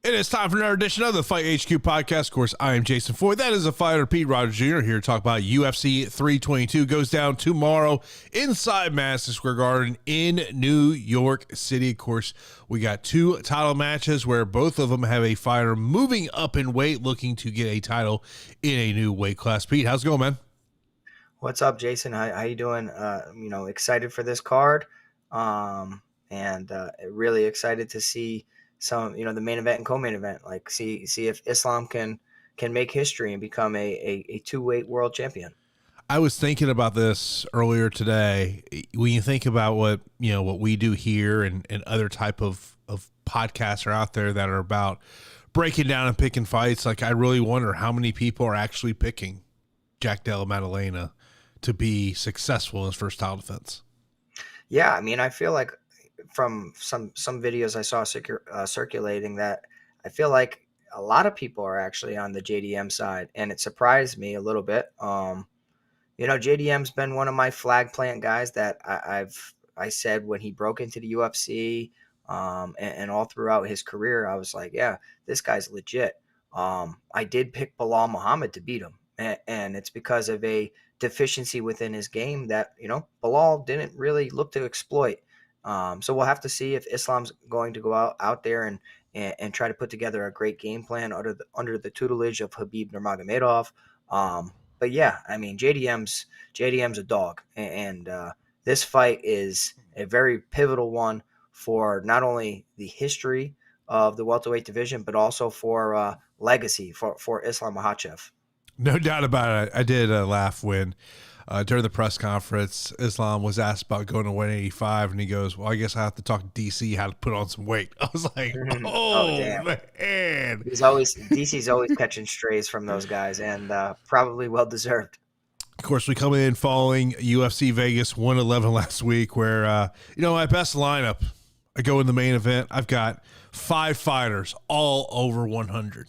It is time for another edition of the Fight HQ podcast. Of course, I am Jason Floyd. That is a fighter, Pete Rogers Jr. here to talk about UFC 322. Goes down tomorrow inside Madison Square Garden in New York City. Of course, we got two title matches where both of them have a fighter moving up in weight, looking to get a title in a new weight class. Pete, how's it going, man? What's up, Jason? How you doing? Excited for this card, and really excited to see some, the main event and co-main event. Like, see if Islam can make history and become a two-weight world champion. I was thinking about this earlier today. When you think about what we do here and other type of podcasts are out there that are about breaking down and picking fights, like I really wonder how many people are actually picking Jack Della Maddalena to be successful in his first title defense. Yeah, I mean, I feel like from some videos I saw circulating that I feel like a lot of people are actually on the JDM side, and it surprised me a little bit. JDM's been one of my flag plant guys that I said when he broke into the UFC, and all throughout his career, I was like, yeah, this guy's legit. I did pick Belal Muhammad to beat him, and it's because of a deficiency within his game that, Belal didn't really look to exploit. So we'll have to see if Islam's going to go out there and try to put together a great game plan under the tutelage of Khabib Nurmagomedov. But yeah, I mean, JDM's a dog, and this fight is a very pivotal one for not only the history of the welterweight division, but also for legacy for Islam Makhachev. No doubt about it. I did laugh when during the press conference, Islam was asked about going to 185, and he goes, well, I guess I have to talk to DC how to put on some weight. I was like, damn. Man. DC's always catching strays from those guys, and probably well-deserved. Of course, we come in following UFC Vegas 111 last week where, my best lineup, I go in the main event. I've got 5 fighters all over 100.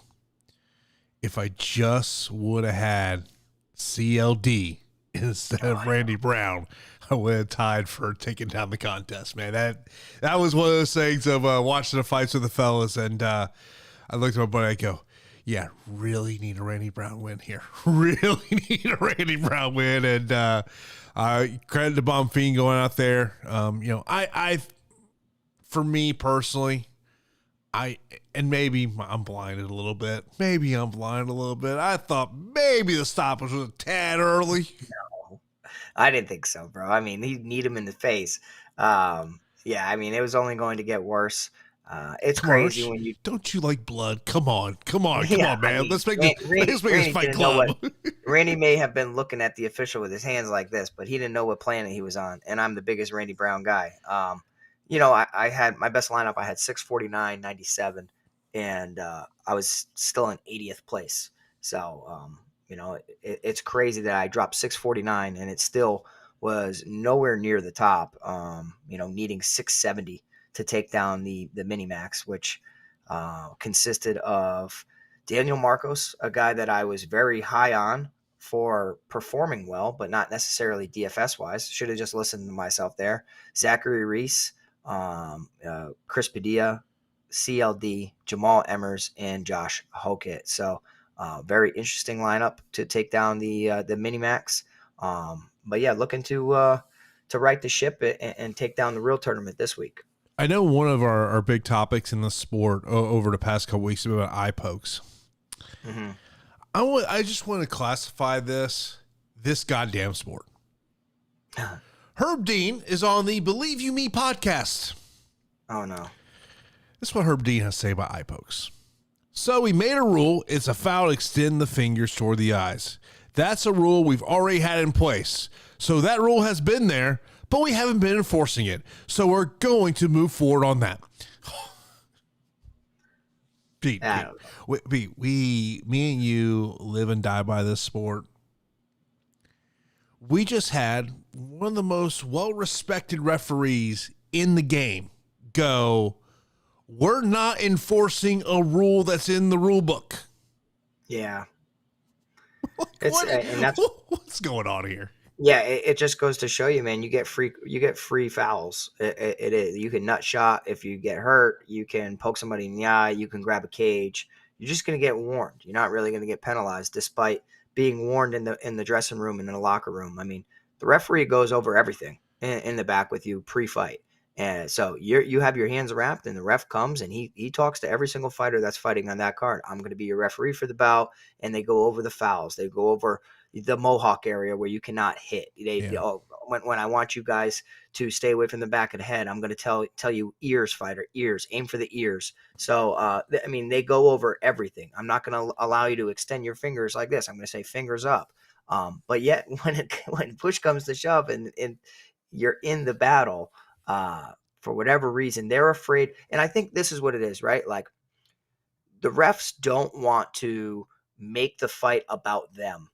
If I just would have had CLD instead of Randy Brown, I would have tied for taking down the contest, man. That was one of those things of watching the fights with the fellas, and I looked at my buddy, I go, yeah, really need a Randy Brown win here. Really need a Randy Brown win, and credit to Bomb Fiend going out there. For me personally, and maybe I'm blinded a little bit. I thought maybe the stoppage was a tad early. No, I didn't think so, bro. I mean, you need him in the face. I mean, it was only going to get worse. It's crazy when you don't you like blood? Come on, man. I mean, let's make this fight club. Randy may have been looking at the official with his hands like this, but he didn't know what planet he was on. And I'm the biggest Randy Brown guy. I had my best lineup. I had 649, 97, and I was still in 80th place. So, it's crazy that I dropped 649 and it still was nowhere near the top, needing 670 to take down the mini-max, which consisted of Daniel Marcos, a guy that I was very high on for performing well, but not necessarily DFS-wise. Should have just listened to myself there. Zachary Reese, Chris Padilla, CLD, Jamal Emmers, and Josh Hokett. So very interesting lineup to take down the mini-max. But yeah, looking to right the ship and take down the real tournament this week. I know one of our big topics in the sport over the past couple weeks has been about eye pokes. Mm-hmm. I just want to classify this goddamn sport. Herb Dean is on the Believe You Me podcast. Oh, no. This is what Herb Dean has to say about eye pokes. So we made a rule. It's a foul to extend the fingers toward the eyes. That's a rule we've already had in place. So that rule has been there, but we haven't been enforcing it. So we're going to move forward on that. Pete, me and you live and die by this sport. We just had one of the most well-respected referees in the game go, we're not enforcing a rule that's in the rule book. Yeah. What's going on here? Yeah, it just goes to show you, man. You get free fouls. It is. You can nut shot if you get hurt. You can poke somebody in the eye. You can grab a cage. You're just gonna get warned. You're not really gonna get penalized, despite being warned in the dressing room and in the locker room. I mean, the referee goes over everything in the back with you pre-fight, and so you have your hands wrapped, and the ref comes and he talks to every single fighter that's fighting on that card. I'm gonna be your referee for the bout, and they go over the fouls. They go over the mohawk area where you cannot hit. When I want you guys to stay away from the back of the head, I'm going to tell you ears, fighter, ears, aim for the ears. So I mean, they go over everything. I'm not going to allow you to extend your fingers like this. I'm going to say fingers up. But yet when push comes to shove and you're in the battle, for whatever reason, they're afraid. And I think this is what it is, right? Like, the refs don't want to make the fight about them,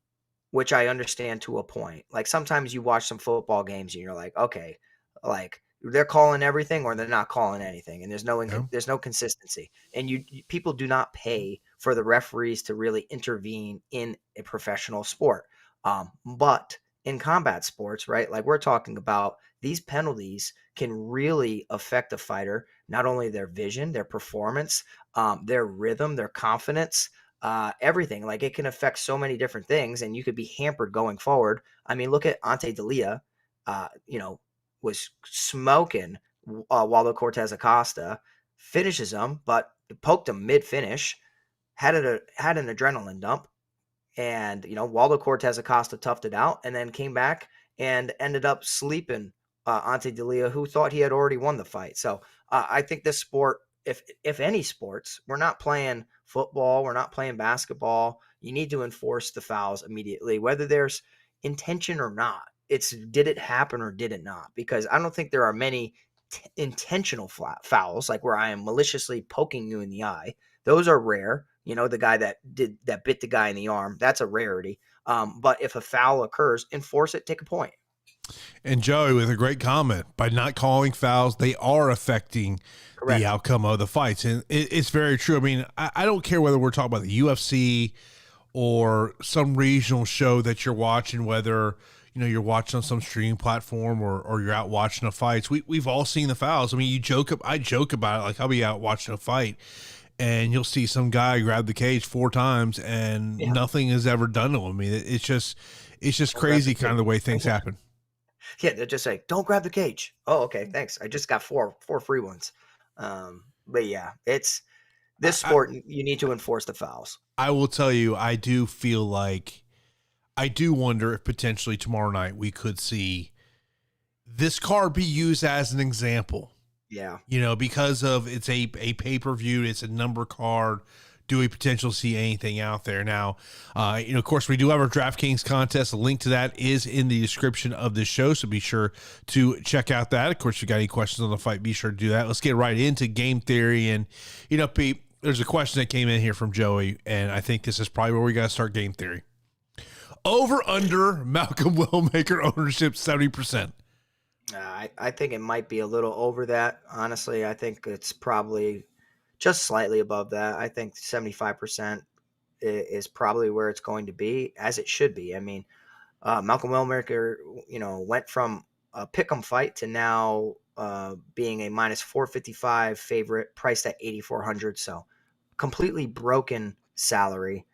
which I understand to a point. Like, sometimes you watch some football games and you're like, okay, like, they're calling everything or they're not calling anything, and Yeah. there's no consistency. And people do not pay for the referees to really intervene in a professional sport. But in combat sports, right? Like we're talking about, these penalties can really affect a fighter, not only their vision, their performance, their rhythm, their confidence, everything. Like, it can affect so many different things, and you could be hampered going forward. I mean, look at Ante Della, was smoking Waldo Cortez Acosta, finishes him, but poked him mid finish, had an adrenaline dump, and Waldo Cortez Acosta toughed it out, and then came back and ended up sleeping Ante Della, who thought he had already won the fight. So I think this sport, if any sports, we're not playing football, we're not playing basketball. You need to enforce the fouls immediately, whether there's intention or not. It's, did it happen or did it not? Because I don't think there are many intentional fouls, like where I am maliciously poking you in the eye. Those are rare. The guy that bit the guy in the arm, that's a rarity. But if a foul occurs, enforce it, take a point. And Joey with a great comment. By not calling fouls, they are affecting Correct. the outcome of the fights. And it's very true. I mean, I don't care whether we're talking about the UFC or some regional show that you're watching, whether you're watching on some streaming platform or you're out watching the fights. We've all seen the fouls. I mean, I joke about it. Like, I'll be out watching a fight and you'll see some guy grab the cage 4 times and nothing is ever done to him. I mean, it's just crazy kind of the way things happen. Yeah, they're just like, don't grab the cage. Oh, okay, thanks. I just got four free ones. But yeah, it's this sport. You need to enforce the fouls. I will tell you, I do feel like, I do wonder if potentially tomorrow night we could see this card be used as an example. Yeah. Because of it's a pay-per-view, it's a number card. Do we potentially see anything out there now? Of course, we do have our DraftKings contest. A link to that is in the description of this show, so be sure to check out that. Of course, if you got any questions on the fight, be sure to do that. Let's get right into game theory. And, Pete, there's a question that came in here from Joey, and I think this is probably where we got to start game theory. Over, under, Malcolm Wellmaker ownership 70%. I think it might be a little over that. Honestly, I think it's probably just slightly above that. I think 75% is probably where it's going to be, as it should be. I mean, Malcolm Wellmaker, went from a pick'em fight to now being a minus 455 favorite, priced at 8,400. So completely broken salary.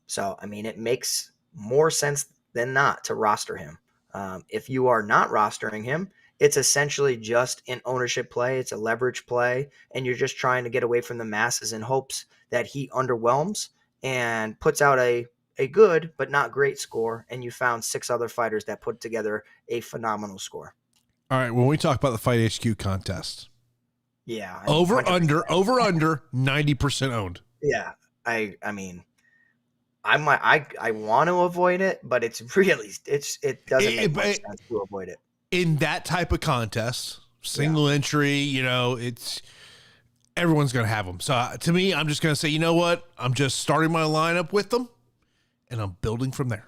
So, I mean, it makes more sense than not to roster him. If you are not rostering him, it's essentially just an ownership play. It's a leverage play, and you're just trying to get away from the masses in hopes that he underwhelms and puts out a good but not great score, and you found 6 other fighters that put together a phenomenal score. All right, when we talk about the Fight HQ contest, yeah, over 100%. under 90% owned. Yeah, I mean, I want to avoid it, but it doesn't make much sense to avoid it. In that type of contest, single entry, it's everyone's going to have them. So to me, I'm just going to say, you know what? I'm just starting my lineup with them, and I'm building from there.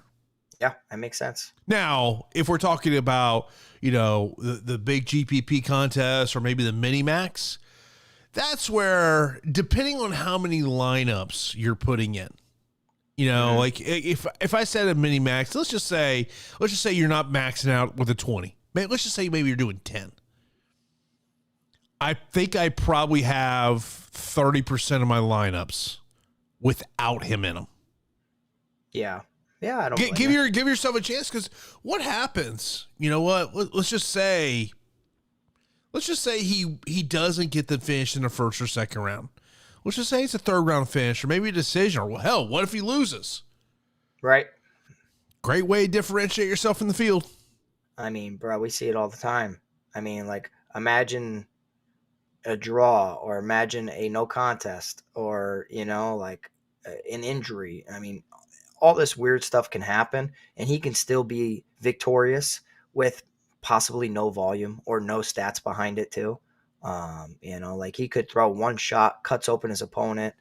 Yeah, that makes sense. Now, if we're talking about, the big GPP contest or maybe the mini max, that's where, depending on how many lineups you're putting in, You know, Mm, like if I said a mini max, let's just say you're not maxing out with a 20. Let's just say maybe you're doing 10. I think I probably have 30% of my lineups without him in them. yeah. Yeah, I don't blame Give yourself a chance, because what happens? You know what? Let's just say he doesn't get the finish in the first or second round. Let's just say it's a third round finish, or maybe a decision, or well, hell, what if he loses? Right. Great way to differentiate yourself in the field. I mean, bro, we see it all the time. I mean, like, imagine a draw, or imagine a no contest, or, like an injury. I mean, all this weird stuff can happen, and he can still be victorious with possibly no volume or no stats behind it too. Like, he could throw one shot, cuts open his opponent,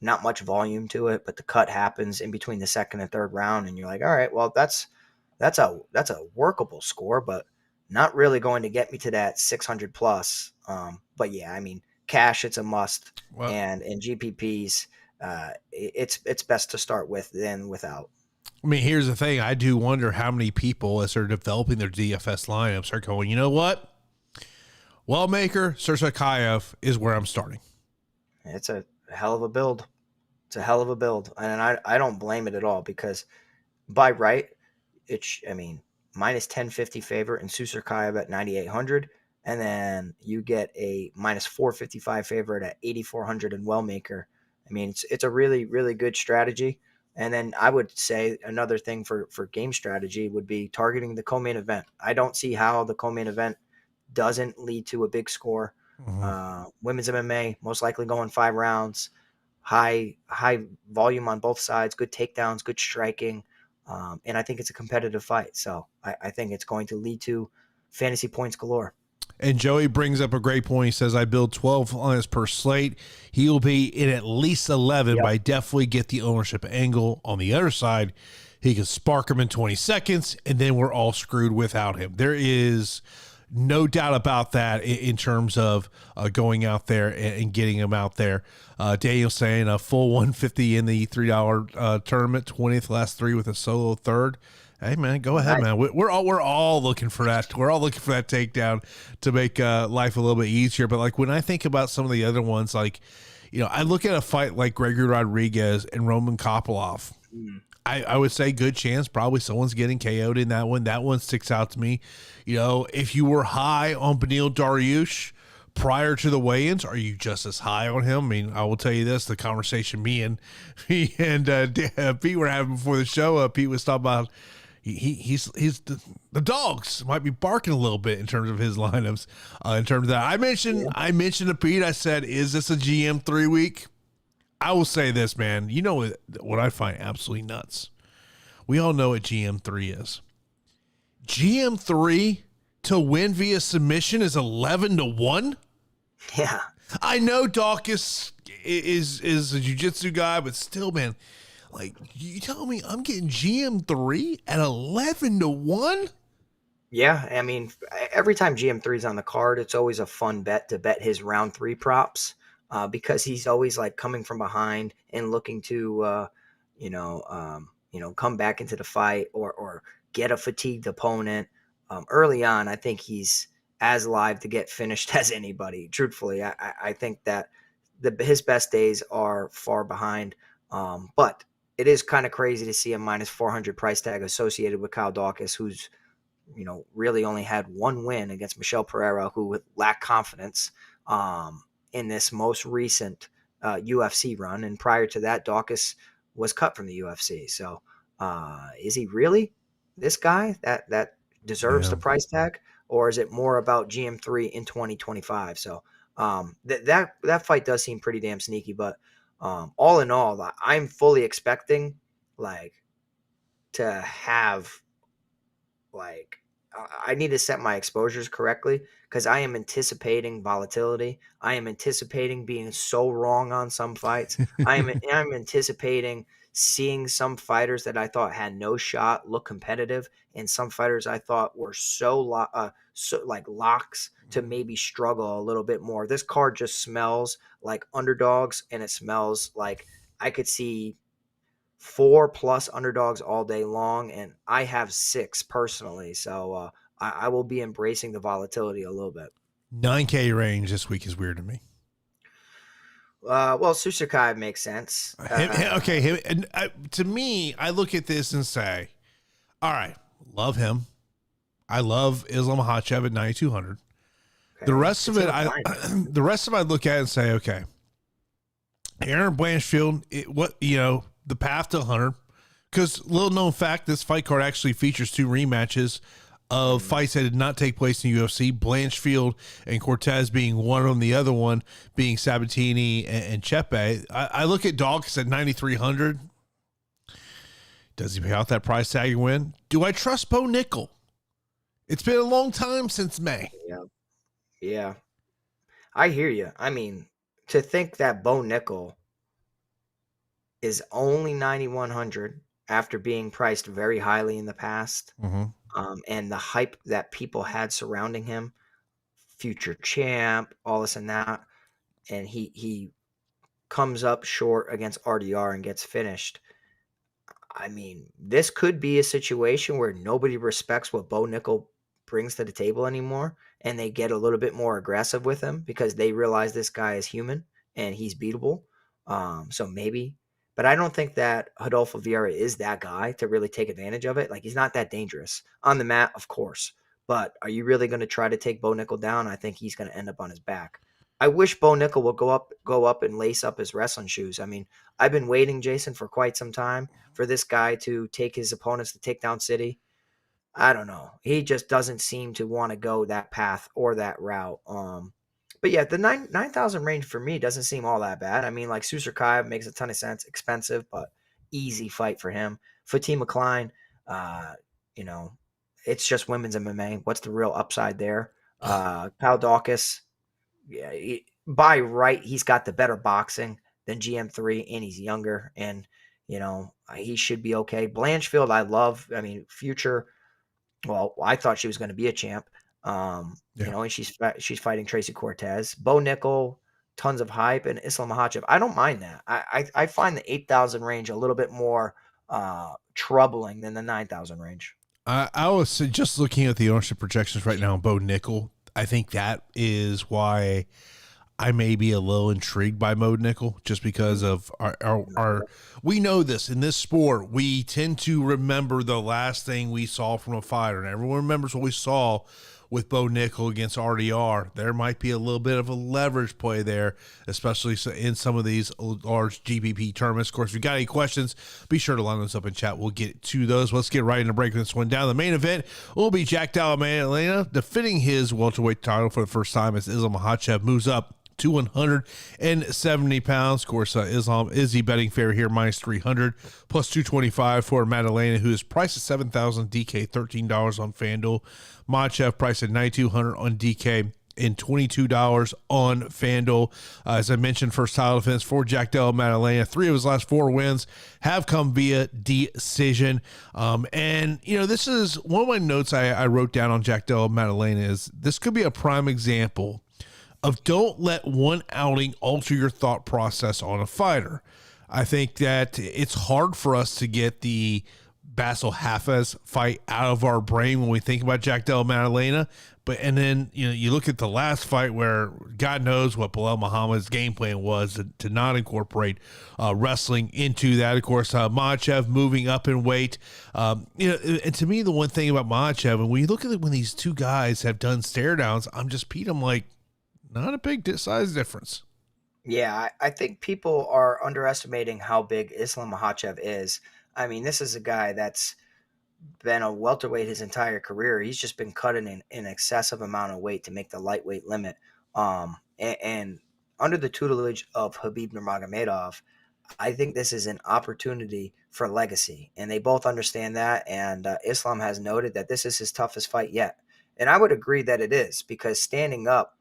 not much volume to it, but the cut happens in between the second and third round, and you're like, all right, well, that's a workable score, but not really going to get me to that 600 plus. But yeah, I mean, cash, it's a must, Well, and in GPPs, it's best to start with than without. I mean, here's the thing. I do wonder how many people, as they're developing their DFS lineups, are going, you know what? Wellmaker, Makhachev is where I'm starting. It's a hell of a build. It's a hell of a build, and I don't blame it at all, because by right, I mean, minus 1050 favorite in Susurkaya at 9,800, and then you get a minus 455 favorite at 8,400 in Wellmaker. I mean, it's a really, really good strategy. And then I would say another thing for game strategy would be targeting the co-main event. I don't see how the co-main event doesn't lead to a big score. Women's MMA most likely going 5 rounds, high volume on both sides, good takedowns, good striking. And I think it's a competitive fight. So I think it's going to lead to fantasy points galore. And Joey brings up a great point. He says, I build 12 lines per slate. He will be in at least 11, but I definitely get the ownership angle. On the other side, he can spark him in 20 seconds, and then we're all screwed without him. There is no doubt about that in terms of going out there and getting him out there. Daniel saying a full 150 in the $3 tournament, 20th last 3 with a solo third. Hey man, go ahead, man. We're all looking for that. We're all looking for that takedown to make life a little bit easier. But like when I think about some of the other ones, like I look at a fight like Gregory Rodrigues and Roman Kopylov. I would say good chance probably someone's getting KO'd in that one. That one sticks out to me. If you were high on Beneil Dariush prior to the weigh-ins, are you just as high on him? I mean, I will tell you this: the conversation me and Pete were having before the show. Pete was talking about. He's the dogs might be barking a little bit in terms of his lineups. In terms of that, I mentioned to Pete. I said, "Is this a GM3 week?" I will say this, man. You know what I find absolutely nuts? We all know what GM3 is. GM3 to win via submission is 11-1. Yeah, I know Daukaus is a jiu-jitsu guy, but still, man. Like, you tell me I'm getting GM3 at 11-1? Yeah, I mean, every time GM3 is on the card, it's always a fun bet to bet his round 3 props, because he's always like coming from behind and looking to, come back into the fight or get a fatigued opponent. Early on, I think he's as live to get finished as anybody. Truthfully, I think that his best days are far behind, but it is kind of crazy to see a minus 400 price tag associated with Kyle Daukaus, who's, really only had one win against Michelle Pereira, who lacked confidence in this most recent UFC run. And prior to that, Daukaus was cut from the UFC. So is he really this guy that deserves the price tag? Or is it more about GM3 in 2025? So that fight does seem pretty damn sneaky, but all in all, I'm fully expecting to have I need to set my exposures correctly, because I am anticipating volatility. I am anticipating being so wrong on some fights. I'm anticipating seeing some fighters that I thought had no shot look competitive, and some fighters I thought were so like locks to maybe struggle a little bit more. This card just smells like underdogs, and it smells like I could see 4+ underdogs all day long, and I have 6 personally. So I will be embracing the volatility a little bit. 9K range this week is weird to me. Well, Susakai makes sense. To me, I look at this and say, all right, love him. I love Islam Makhachev at 9,200. Okay. The rest of it, I look at and say, okay, Erin Blanchfield, the path to 100. Because little known fact, this fight card actually features 2 rematches of fights that did not take place in UFC. Blanchfield and Cortez being one of them, the other one being Sabatini and Chepe. I look at Daukaus at 9,300. Does he pay out that price tag and win? Do I trust Bo Nickal? It's been a long time since May. Yeah. I hear you. I mean, to think that Bo Nickal is only 9,100 after being priced very highly in the past, and the hype that people had surrounding him, future champ, all this and that, and he comes up short against RDR and gets finished. I mean, this could be a situation where nobody respects what Bo Nickal brings to the table anymore, and they get a little bit more aggressive with him because they realize this guy is human and he's beatable. So maybe, but I don't think that Rodolfo Vieira is that guy to really take advantage of it. Like, he's not that dangerous on the mat, of course, but are you really going to try to take Bo Nickal down? I think he's going to end up on his back. I wish Bo Nickal would go up and lace up his wrestling shoes. I mean, I've been waiting, Jason, for quite some time for this guy to take his opponents to Takedown City. I don't know. He just doesn't seem to want to go that path or that route. But yeah, the 9,000 range for me doesn't seem all that bad. I mean, like, Susakai makes a ton of sense. Expensive, but easy fight for him. Fatima Klein, it's just women's MMA. What's the real upside there? Pal Daukaus, yeah, by right, he's got the better boxing than GM3, and he's younger, and he should be okay. Blanchfield, I love. I mean, future. Well, I thought she was going to be a champ. And she's fighting Tracy Cortez. Bo Nickal, tons of hype, and Islam Makhachev. I don't mind that. I find the 8,000 range a little bit more troubling than the 9,000 range. I was just looking at the ownership projections right now on Bo Nickal. I think that is why I may be a little intrigued by Bo Nickal, just because of our we know this in this sport. We tend to remember the last thing we saw from a fighter, and everyone remembers what we saw with Bo Nickal against RDR. There might be a little bit of a leverage play there, especially in some of these large GPP tournaments. Of course, if you got any questions, be sure to line those up in chat. We'll get to those. Let's get right into breaking this one down. The main event will be Della Maddalena defending his welterweight title for the first time as Islam Makhachev moves up to 170 pounds. Of course, Islam is the betting favorite here, minus 300, plus 225 for Maddalena, who is priced at 7,000 DK, $13 on FanDuel. Makhachev priced at 9,200 on DK and $22 on FanDuel. As I mentioned, first title defense for Della Maddalena. 3 of his last 4 wins have come via decision. This is one of my notes I wrote down on Della Maddalena is this could be a prime example of don't let one outing alter your thought process on a fighter. I think that it's hard for us to get the Basil Hafez fight out of our brain when we think about Della Maddalena. And then you look at the last fight where God knows what Belal Muhammad's game plan was to not incorporate wrestling into that. Of course, Makhachev moving up in weight. And to me, the one thing about Makhachev, and when you look at it, when these two guys have done stare downs, I'm like, not a big size difference. Yeah, I think people are underestimating how big Islam Makhachev is. I mean, this is a guy that's been a welterweight his entire career. He's just been cutting an excessive amount of weight to make the lightweight limit. And under the tutelage of Khabib Nurmagomedov, I think this is an opportunity for legacy, and they both understand that. And Islam has noted that this is his toughest fight yet, and I would agree that it is, because standing up,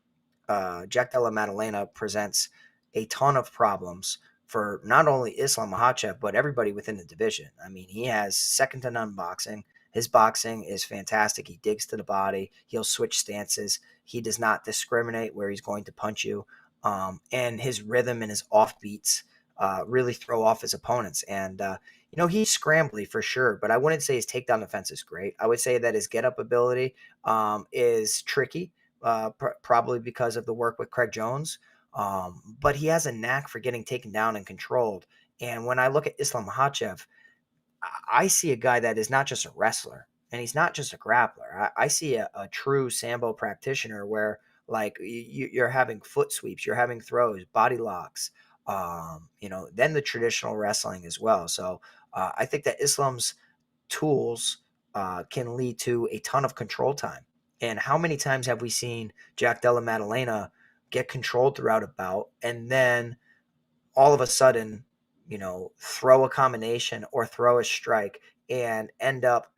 Della Maddalena presents a ton of problems for not only Islam Makhachev, but everybody within the division. I mean, he has second to none boxing. His boxing is fantastic. He digs to the body. He'll switch stances. He does not discriminate where he's going to punch you. And his rhythm and his offbeats really throw off his opponents. And, he's scrambly for sure, but I wouldn't say his takedown defense is great. I would say that his get up ability is tricky, probably because of the work with Craig Jones. But he has a knack for getting taken down and controlled. And when I look at Islam Makhachev, I see a guy that is not just a wrestler and he's not just a grappler. I see a true Sambo practitioner where like you're having foot sweeps, you're having throws, body locks, then the traditional wrestling as well. So I think that Islam's tools can lead to a ton of control time. And how many times have we seen Jack Della Maddalena get controlled throughout a bout and then all of a sudden, throw a combination or throw a strike and end up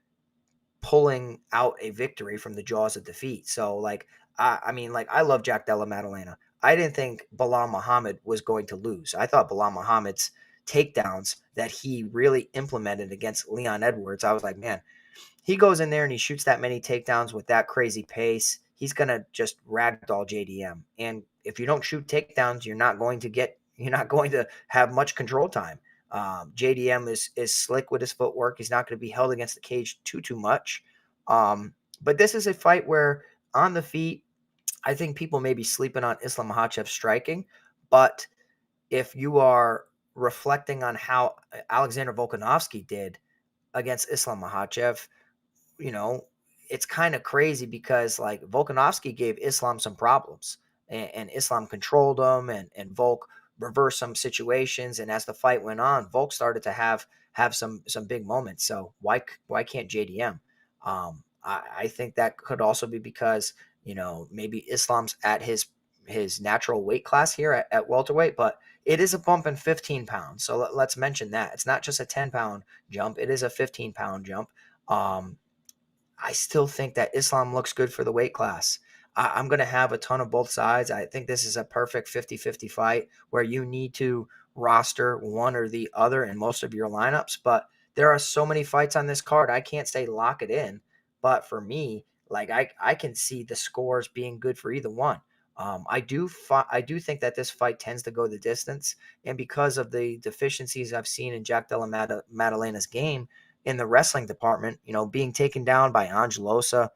pulling out a victory from the jaws of defeat. So I love Jack Della Maddalena. I didn't think Bilal Muhammad was going to lose. I thought Bilal Muhammad's takedowns that he really implemented against Leon Edwards, I was like, man, he goes in there and he shoots that many takedowns with that crazy pace. He's going to just ragdoll JDM. And if you don't shoot takedowns, you're not going to have much control time. JDM is slick with his footwork. He's not going to be held against the cage too much. But this is a fight where on the feet, I think people may be sleeping on Islam Makhachev striking. But if you are reflecting on how Alexander Volkanovski did against Islam Makhachev, it's kind of crazy because like Volkanovski gave Islam some problems and Islam controlled him and Volk reversed some situations. And as the fight went on, Volk started to have some big moments. So why can't JDM? I think that could also be because, maybe Islam's at his natural weight class here at welterweight, but it is a bump in 15 pounds. So let's mention that. It's not just a 10-pound jump. It is a 15-pound jump. I still think that Islam looks good for the weight class. I'm going to have a ton of both sides. I think this is a perfect 50-50 fight where you need to roster one or the other in most of your lineups. But there are so many fights on this card. I can't say lock it in. But for me, like I can see the scores being good for either one. I do think that this fight tends to go the distance. And because of the deficiencies I've seen in Jack Della Maddalena's game, in the wrestling department, being taken down by Angelosa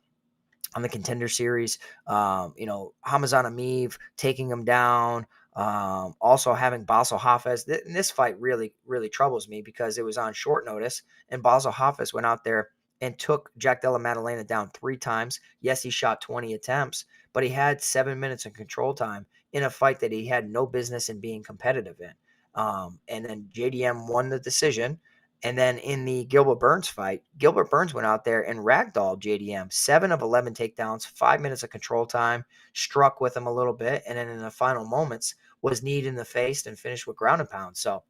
on the Contender Series, Hamazan Ameev taking him down, also having Basel Hafez. This fight really, really troubles me because it was on short notice, and Basel Hafez went out there and took Jack Della Maddalena down 3 times. Yes, he shot 20 attempts, but he had 7 minutes of control time in a fight that he had no business in being competitive in. And then JDM won the decision. And then in the Gilbert Burns fight, Gilbert Burns went out there and ragdolled JDM, 7 of 11 takedowns, 5 minutes of control time, struck with him a little bit, and then in the final moments was kneed in the face and finished with ground and pound. So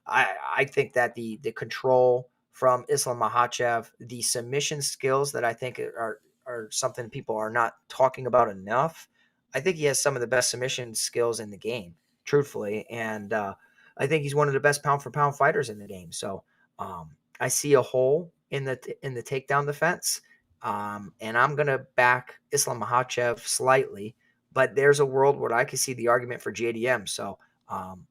I think that the control from Islam Makhachev, the submission skills that I think are something people are not talking about enough. I think he has some of the best submission skills in the game, truthfully, and I think he's one of the best pound for pound fighters in the game. So I see a hole in the takedown defense, and I'm gonna back Islam Makhachev slightly, but there's a world where I could see the argument for JDM. So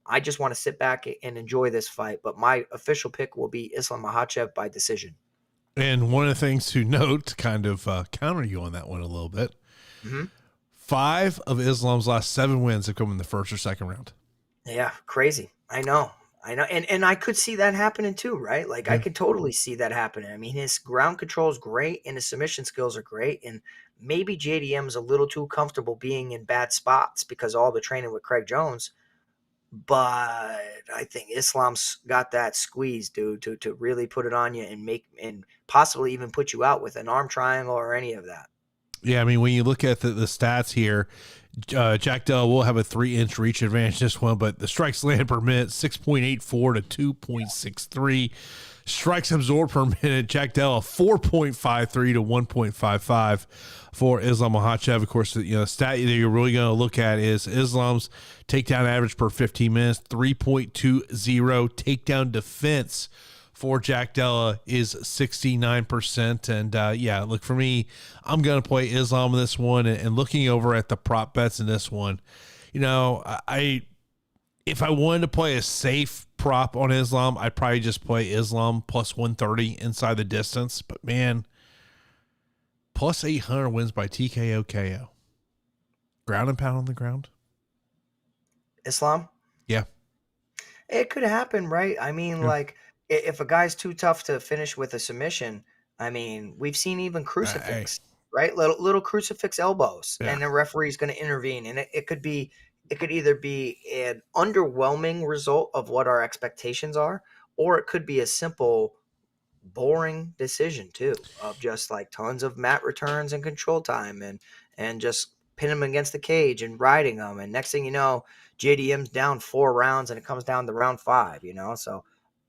I just want to sit back and enjoy this fight, but my official pick will be Islam Makhachev by decision. And one of the things to note, to kind of counter you on that one a little bit, 5 of Islam's last 7 wins have come in the first or second round. Yeah, crazy. I know. And I could see that happening too, right? Like I could totally see that happening. I mean, his ground control is great and his submission skills are great. And maybe JDM is a little too comfortable being in bad spots because of all the training with Craig Jones. But I think Islam's got that squeeze, dude, to really put it on you and possibly even put you out with an arm triangle or any of that. Yeah, I mean, when you look at the stats here, Jack Della will have a 3-inch reach advantage this one, but the strikes land per minute 6.84 to 2.63. Strikes absorbed per minute, Jack Della 4.53 to 1.55 for Islam Makhachev. Of course, the stat that you're really going to look at is Islam's takedown average per 15 minutes, 3.20. Takedown defense for Jack Della is 69%. And look, for me, I'm going to play Islam in this one. And looking over at the prop bets in this one, If I wanted to play a safe prop on Islam, I'd probably just play Islam plus 130 inside the distance. But man, plus 800 wins by TKO KO. Ground and pound on the ground. Islam? Yeah. It could happen, right? I mean, Yeah. like, if a guy's too tough to finish with a submission, I mean, we've seen even Hey. crucifix, right? Little crucifix elbows, Yeah. and the referee's going to intervene, and it could either be an underwhelming result of what our expectations are, or it could be a simple, boring decision too, of just like tons of mat returns and control time, and just pin him against the cage and riding them, and next thing you know, JDM's down 4 rounds, and it comes down to round 5. So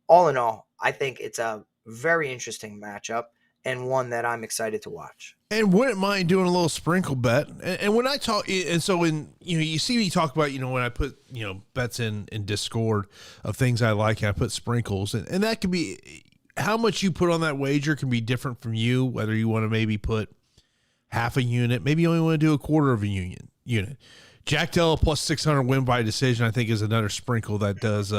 all in all, I think it's a very interesting matchup and one that I'm excited to watch. And wouldn't mind doing a little sprinkle bet. And when I talk, and so when you see me talk about, when I put bets in Discord of things I like, and I put sprinkles, and that could be how much you put on that wager can be different from you. Whether you want to maybe put half a unit, maybe you only want to do a quarter of a unit. Jack Della plus 600 win by decision, I think, is another sprinkle that does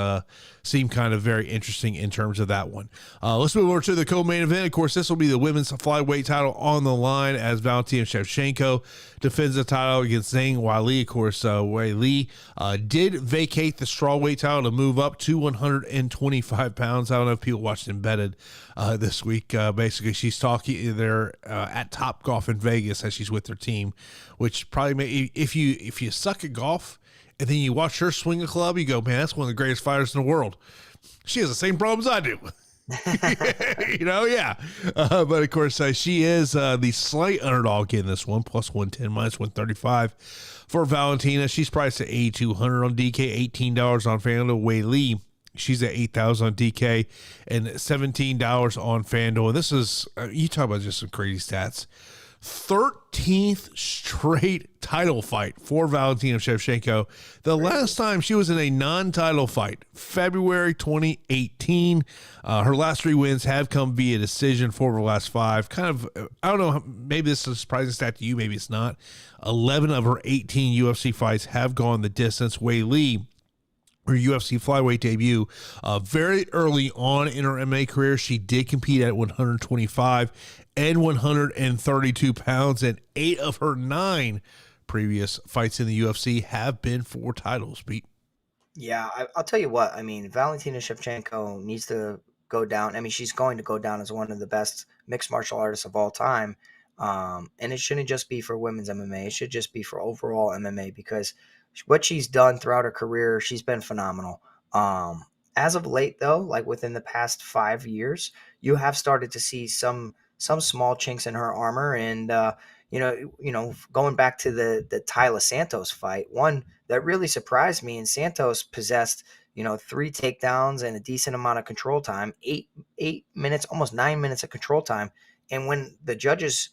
seem kind of very interesting in terms of that one. Let's move over to the co-main event. Of course, this will be the women's flyweight title on the line as Valentina Shevchenko defends the title against Zhang Weili. Of course, Weili did vacate the strawweight title to move up to 125 pounds. I don't know if people watched Embedded this week. Basically, she's talking there at Top Golf in Vegas as she's with her team, which probably if you suck at golf and then you watch her swing a club, you go, man, that's one of the greatest fighters in the world. She has the same problems I do. Yeah. But of course, she is the slight underdog in this one, plus 110, minus 135 for Valentina. She's priced at $8,200 on DK, $18 on FanDuel. Weili, she's at $8,000 on DK and $17 on FanDuel. And this is, you talk about just some crazy stats. 13th straight title fight for Valentina Shevchenko. The last time she was in a non-title fight, February 2018. Her last 3 wins have come via decision. 4 of her last 5. Kind of, I don't know, maybe this is a surprising stat to you, maybe it's not. 11 of her 18 UFC fights have gone the distance. Weili, her UFC flyweight debut, very early on in her MMA career, she did compete at 125 and 132 pounds, and 8 of her 9 previous fights in the UFC have been for titles, Pete. Yeah, I'll tell you what. I mean, Valentina Shevchenko needs to go down. I mean, she's going to go down as one of the best mixed martial artists of all time. And it shouldn't just be for women's MMA. It should just be for overall MMA, because what she's done throughout her career, she's been phenomenal. As of late, though, like within the past 5 years, you have started to see some small chinks in her armor. And going back to the Tyler Santos fight, one that really surprised me, and Santos possessed 3 takedowns and a decent amount of control time, 8 minutes, almost 9 minutes of control time. And when the judges'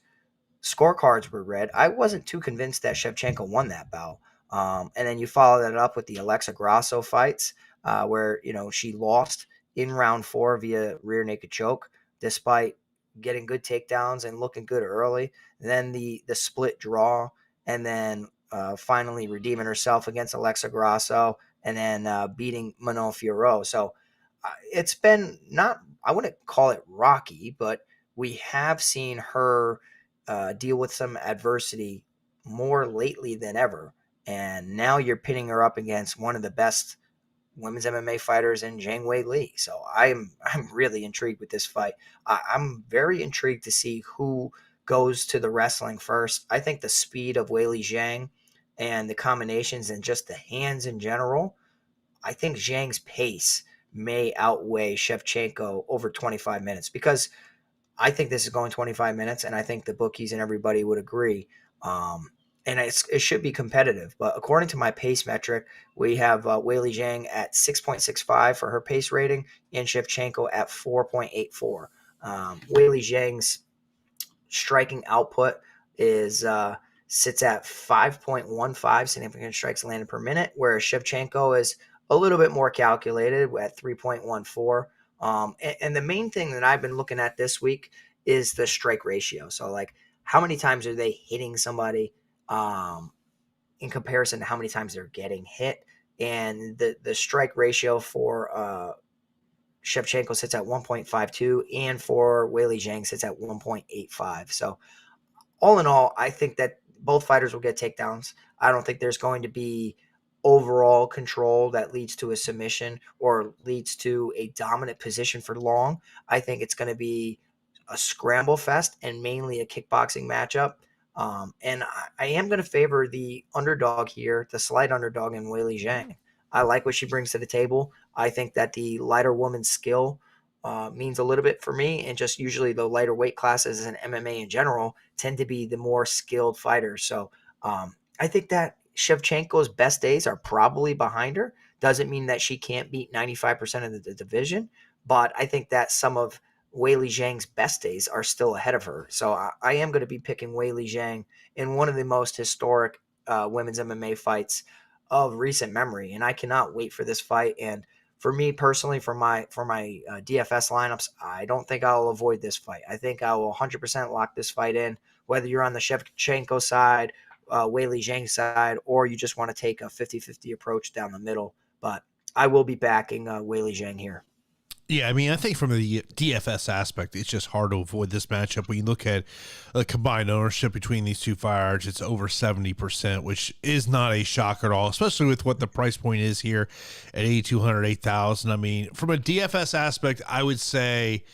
scorecards were read, I wasn't too convinced that Shevchenko won that bout. And then you follow that up with the Alexa Grasso fights, where she lost in round 4 via rear naked choke, despite getting good takedowns and looking good early. Then the split draw, and then finally redeeming herself against Alexa Grasso, and then beating Manon Fiorot. So it's been not, I wouldn't call it rocky, but we have seen her deal with some adversity more lately than ever. And now you're pitting her up against one of the best women's MMA fighters in Zhang Weili. So I'm really intrigued with this fight. I'm very intrigued to see who goes to the wrestling first. I think the speed of Weili Zhang and the combinations and just the hands in general, I think Zhang's pace may outweigh Shevchenko over 25 minutes, because I think this is going 25 minutes, and I think the bookies and everybody would agree. And it should be competitive. But according to my pace metric, we have Weili Zhang at 6.65 for her pace rating, and Shevchenko at 4.84. Weili Zhang's striking output sits at 5.15 significant strikes landed per minute, whereas Shevchenko is a little bit more calculated at 3.14. And the main thing that I've been looking at this week is the strike ratio. So, like, how many times are they hitting somebody in comparison to how many times they're getting hit? and the strike ratio for Shevchenko sits at 1.52, and for Weili Zhang sits at 1.85. So all in all, I think that both fighters will get takedowns. I don't think there's going to be overall control that leads to a submission or leads to a dominant position for long. I think it's going to be a scramble fest and mainly a kickboxing matchup. And I am going to favor the underdog here, the slight underdog in Weili Zhang. I like what she brings to the table. I think that the lighter woman's skill means a little bit for me, and just usually the lighter weight classes and MMA in general tend to be the more skilled fighters. So I think that Shevchenko's best days are probably behind her. Doesn't mean that she can't beat 95% of the division, but I think that some of Weili Zhang's best days are still ahead of her. So I am going to be picking Weili Zhang in one of the most historic women's MMA fights of recent memory, and I cannot wait for this fight. And for me personally, for my DFS lineups, I don't think I'll avoid this fight. I think I will 100% lock this fight in, whether you're on the Shevchenko side, Weili Zhang side, or you just want to take a 50-50 approach down the middle. But I will be backing Weili Zhang here. Yeah, I mean, I think from the DFS aspect, it's just hard to avoid this matchup. When you look at the combined ownership between these two fighters, it's over 70%, which is not a shock at all, especially with what the price point is here at 8,200, 8,000. I mean, from a DFS aspect, I would say,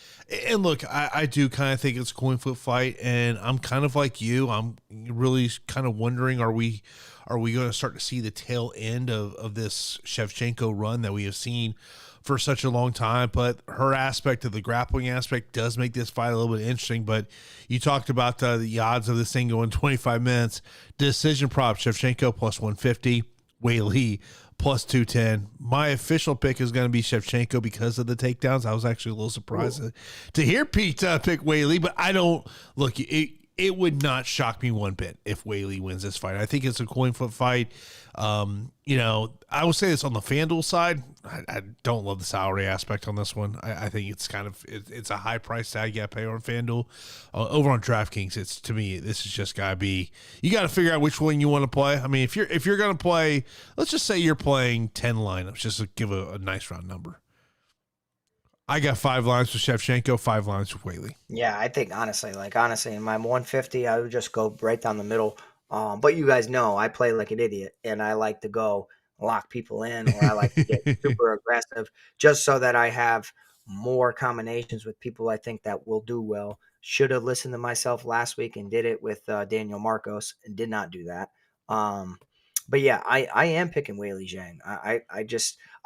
and look, I do kind of think it's a coin flip fight, and I'm kind of like you. I'm really kind of wondering, are we going to start to see the tail end of this Shevchenko run that we have seen for such a long time? But her aspect of the grappling aspect does make this fight a little bit interesting. But you talked about the odds of this thing going 25 minutes. Decision prop, Shevchenko plus 150, Weili plus 210. My official pick is going to be Shevchenko because of the takedowns. I was actually a little surprised to hear Pete pick Weili, but I don't look. It would not shock me one bit if Weili wins this fight. I think it's a coin flip fight. I will say this on the FanDuel side. I don't love the salary aspect on this one. I think it's it's a high price tag you got to pay on FanDuel. Over on DraftKings, it's, to me, this is just got to be, you got to figure out which one you want to play. I mean, if you're going to play, let's just say you're playing 10 lineups, just to give a nice round number. I got 5 lines with Shevchenko, 5 lines with Weili. Yeah, I think honestly, in my 150, I would just go right down the middle. But you guys know I play like an idiot, and I like to go lock people in, or I like to get super aggressive just so that I have more combinations with people I think that will do well. Should have listened to myself last week and did it with Daniel Marcos, and did not do that. But yeah, I am picking Weili Zhang.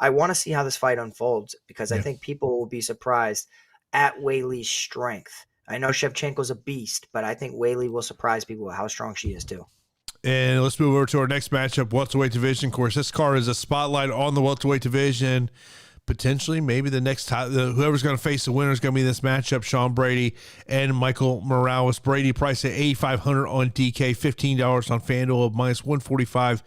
I want to see how this fight unfolds, because I think people will be surprised at Weili's strength. I know Shevchenko's a beast, but I think Weili will surprise people with how strong she is too. And let's move over to our next matchup, welterweight division. Of course, this card is a spotlight on the welterweight division. Potentially, maybe the next time, whoever's going to face the winner is going to be this matchup, Sean Brady and Michael Morales. Brady priced at $8,500 on DK, $15 on FanDuel, minus 145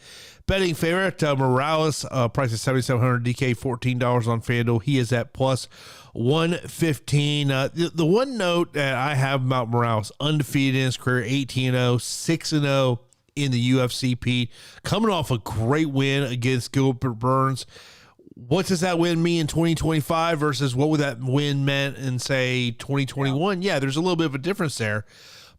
betting favorite. Morales priced at $7,700, DK, $14 on FanDuel. He is at plus 115. The one note that I have about Morales, undefeated in his career, 18-0, 6-0 in the UFC, Pete. Coming off a great win against Gilbert Burns. What does that win mean in 2025 versus what would that win meant in, say, 2021? Yeah, there's a little bit of a difference there.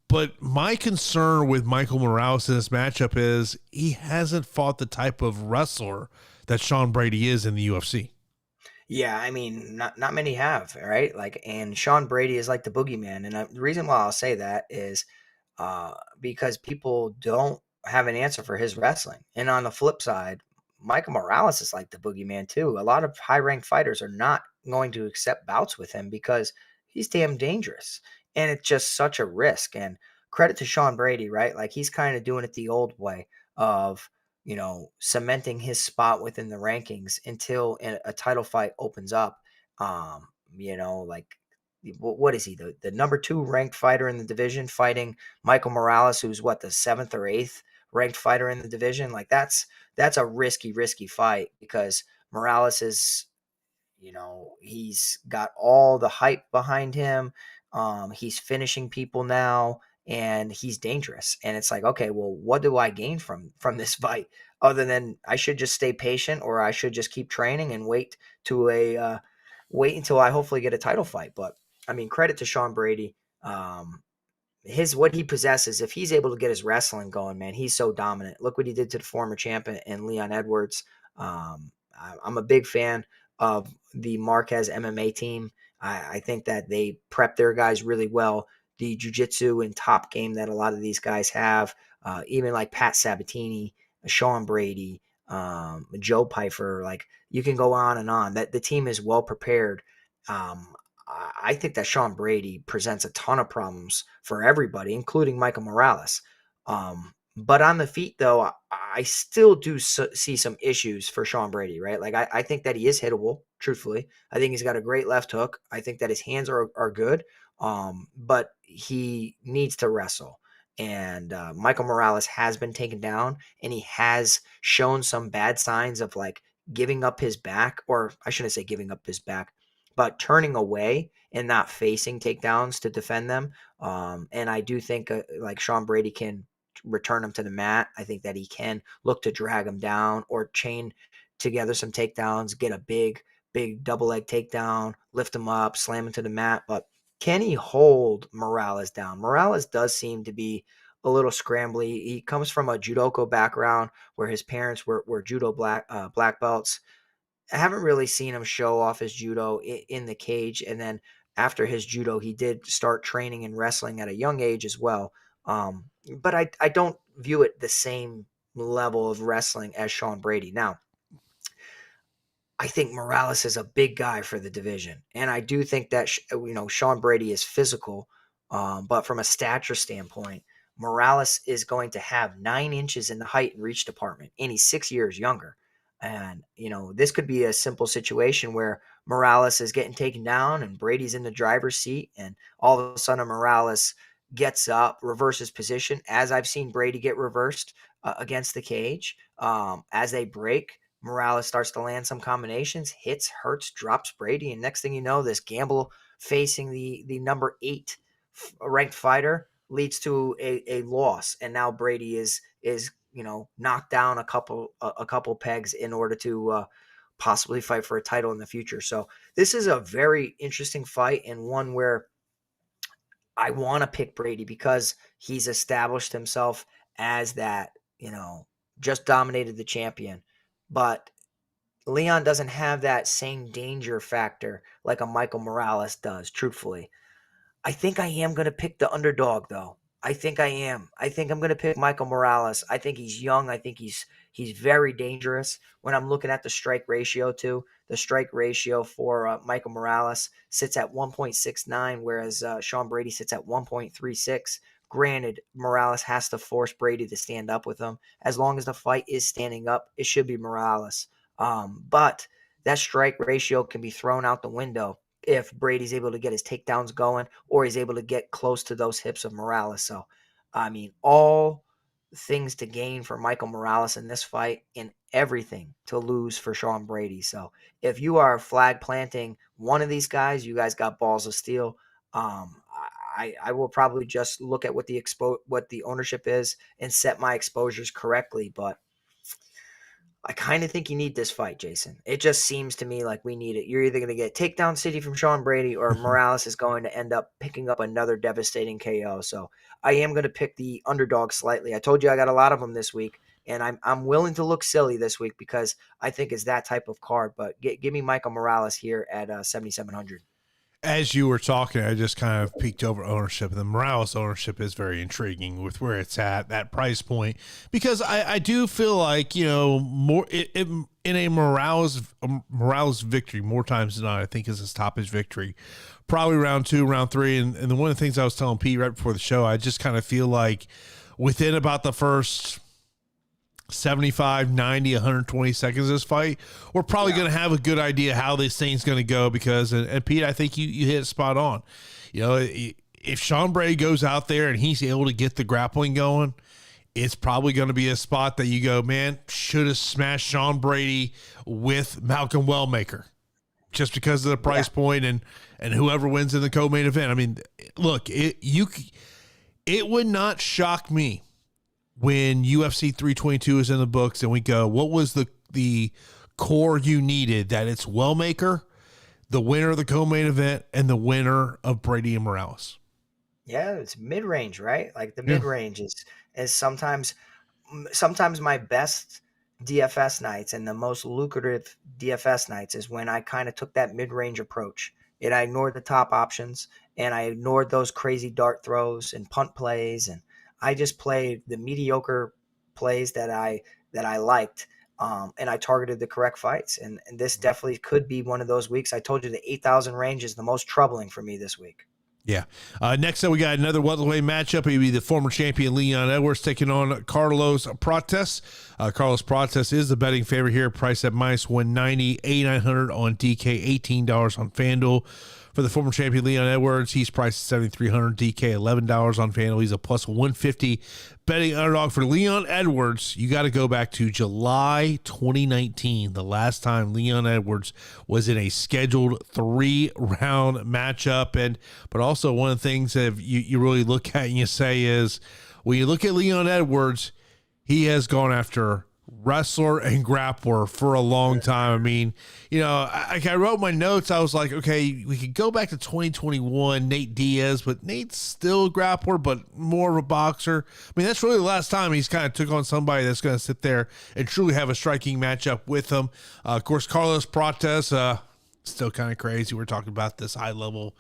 But my concern with Michael Morales in this matchup is he hasn't fought the type of wrestler that Sean Brady is in the UFC. Yeah, I mean, not many have, right? And Sean Brady is like the boogeyman, and the reason why I'll say that is because people don't have an answer for his wrestling. And on the flip side, Michael Morales is like the boogeyman too. A lot of high-ranked fighters are not going to accept bouts with him because he's damn dangerous, and it's just such a risk. And credit to Sean Brady, right? Like, he's kind of doing it the old way of, cementing his spot within the rankings until a title fight opens up. Like, what is he, the number 2 ranked fighter in the division, fighting Michael Morales, who's what, the 7th or 8th ranked fighter in the division? Like, that's a risky fight, because Morales is, he's got all the hype behind him. He's finishing people now, and he's dangerous. And it's like, okay, well, what do I gain from this fight other than I should just stay patient, or I should just keep training and wait until I hopefully get a title fight. But I mean, credit to Sean Brady. What he possesses, if he's able to get his wrestling going, man, he's so dominant. Look what he did to the former champion and Leon Edwards. I'm a big fan of the Marquez MMA team. I think that they prep their guys really well. The jiu-jitsu and top game that a lot of these guys have, even like Pat Sabatini, Sean Brady, Joe Pyfer, like you can go on and on. That the team is well prepared. I think that Sean Brady presents a ton of problems for everybody, including Michael Morales. But on the feet, though, I still do see some issues for Sean Brady, right? Like, I think that he is hittable, truthfully. I think he's got a great left hook. I think that his hands are good, but he needs to wrestle. And Michael Morales has been taken down, and he has shown some bad signs of, like, giving up his back, or I shouldn't say giving up his back, but turning away and not facing takedowns to defend them. And I do think like Sean Brady can return him to the mat. I think that he can look to drag him down or chain together some takedowns, get a big double leg takedown, lift him up, slam him to the mat. But can he hold Morales down? Morales does seem to be a little scrambly. He comes from a judoka background where his parents were judo black belts. I haven't really seen him show off his judo in the cage. And then after his judo, he did start training and wrestling at a young age as well. But I don't view it the same level of wrestling as Sean Brady. Now, I think Morales is a big guy for the division. And I do think that, Sean Brady is physical. But from a stature standpoint, Morales is going to have 9 inches in the height and reach department, and he's 6 years younger. And, this could be a simple situation where Morales is getting taken down and Brady's in the driver's seat. And all of a sudden Morales gets up, reverses position, as I've seen Brady get reversed against the cage. As they break, Morales starts to land some combinations, hits, hurts, drops Brady. And next thing you know, this gamble facing the number 8 ranked fighter leads to a loss. And now Brady is knocked down a couple pegs in order to possibly fight for a title in the future. So this is a very interesting fight, and one where I want to pick Brady because he's established himself as that, just dominated the champion. But Leon doesn't have that same danger factor like a Michael Morales does, truthfully. I think I am going to pick the underdog, though. I think I am. I think I'm going to pick Michael Morales. I think he's young. I think he's very dangerous. When I'm looking at the strike ratio, too, the strike ratio for Michael Morales sits at 1.69, whereas Sean Brady sits at 1.36. Granted, Morales has to force Brady to stand up with him. As long as the fight is standing up, it should be Morales. But that strike ratio can be thrown out the window if Brady's able to get his takedowns going or he's able to get close to those hips of Morales. So, I mean, all things to gain for Michael Morales in this fight and everything to lose for Sean Brady. So if you are flag planting one of these guys, you guys got balls of steel. I will probably just look at what the ownership is and set my exposures correctly. But I kind of think you need this fight, Jason. It just seems to me like we need it. You're either going to get takedown city from Sean Brady or Morales is going to end up picking up another devastating KO. So I am going to pick the underdog slightly. I told you I got a lot of them this week, and I'm willing to look silly this week because I think it's that type of card. But give me Michael Morales here at 7,700. As you were talking, I just kind of peeked over ownership. The Morales ownership is very intriguing with where it's at, that price point, because I do feel like, more in a Morales victory, more times than not, I think is his toppest victory, probably round 2, round 3. And one of the things I was telling Pete right before the show, I just kind of feel like within about the first 75, 90, 120 seconds of this fight, we're probably going to have a good idea how this thing's going to go because, and Pete, I think you hit it spot on. If Sean Brady goes out there and he's able to get the grappling going, it's probably going to be a spot that you go, man, should have smashed Sean Brady with Malcolm Wellmaker just because of the price point and whoever wins in the co-main event. I mean, look, It would not shock me when UFC 322 is in the books and we go, what was the core you needed? That it's Wellmaker, the winner of the co-main event, and the winner of Brady and Morales. Yeah, it's mid-range, right? Like the Yeah. mid-range is sometimes my best DFS nights and the most lucrative DFS nights is when I kind of took that mid-range approach. And I ignored the top options and I ignored those crazy dart throws and punt plays, and I just played the mediocre plays that I liked. And I targeted the correct fights. And this definitely could be one of those weeks. I told you the 8,000 range is the most troubling for me this week. Yeah. Next up, we got another welterweight matchup. It'll be the former champion Leon Edwards taking on Carlos Prates. Carlos Prates is the betting favorite here, priced at minus 190, 8,900 on DK, $18 on FanDuel. For the former champion Leon Edwards, he's priced at 7,300, DK, $11 on FanDuel. He's a plus 150 betting underdog. For Leon Edwards, you got to go back to July 2019, the last time Leon Edwards was in a scheduled 3-round matchup. But also one of the things that you really look at and you say is, when you look at Leon Edwards, he has gone after wrestler and grappler for a long time. I mean, I wrote my notes. I was like, okay, we could go back to 2021, Nate Diaz, but Nate's still a grappler, but more of a boxer. I mean, that's really the last time he's kind of took on somebody that's going to sit there and truly have a striking matchup with him. Of course, Carlos Prates, still kind of crazy. We're talking about this high-level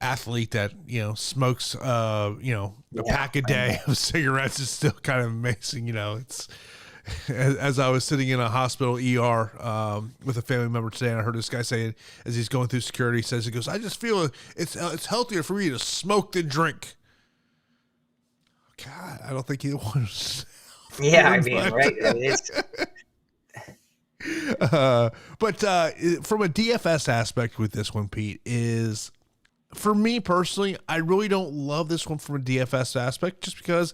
athlete that smokes a pack a day of cigarettes. Is still kind of amazing. It's as I was sitting in a hospital ER with a family member today, and I heard this guy saying, as he's going through security, he goes, I just feel it's healthier for me to smoke than drink. God, I don't think either one is. Yeah, I mean, right? It's but from a DFS aspect with this one, Pete, is, for me personally, I really don't love this one from a DFS aspect, just because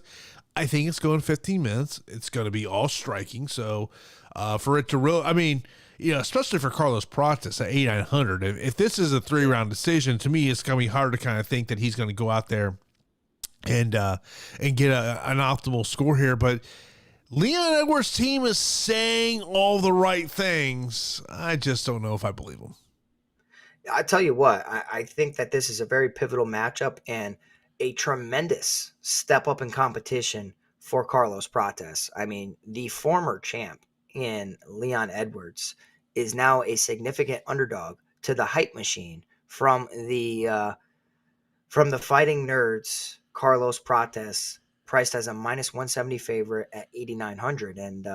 I think it's going 15 minutes. It's going to be all striking. So for it to really, I mean, especially for Carlos Prates at 8,900, if this is a 3-round decision, to me, it's going to be hard to kind of think that he's going to go out there and get an optimal score here. But Leon Edwards' team is saying all the right things. I just don't know if I believe them. I tell you what, I think that this is a very pivotal matchup and a tremendous step up in competition for Carlos Prates. I mean, the former champ in Leon Edwards is now a significant underdog to the hype machine from the Fighting Nerds. Carlos Prates, priced as a minus 170 favorite at 8,900. And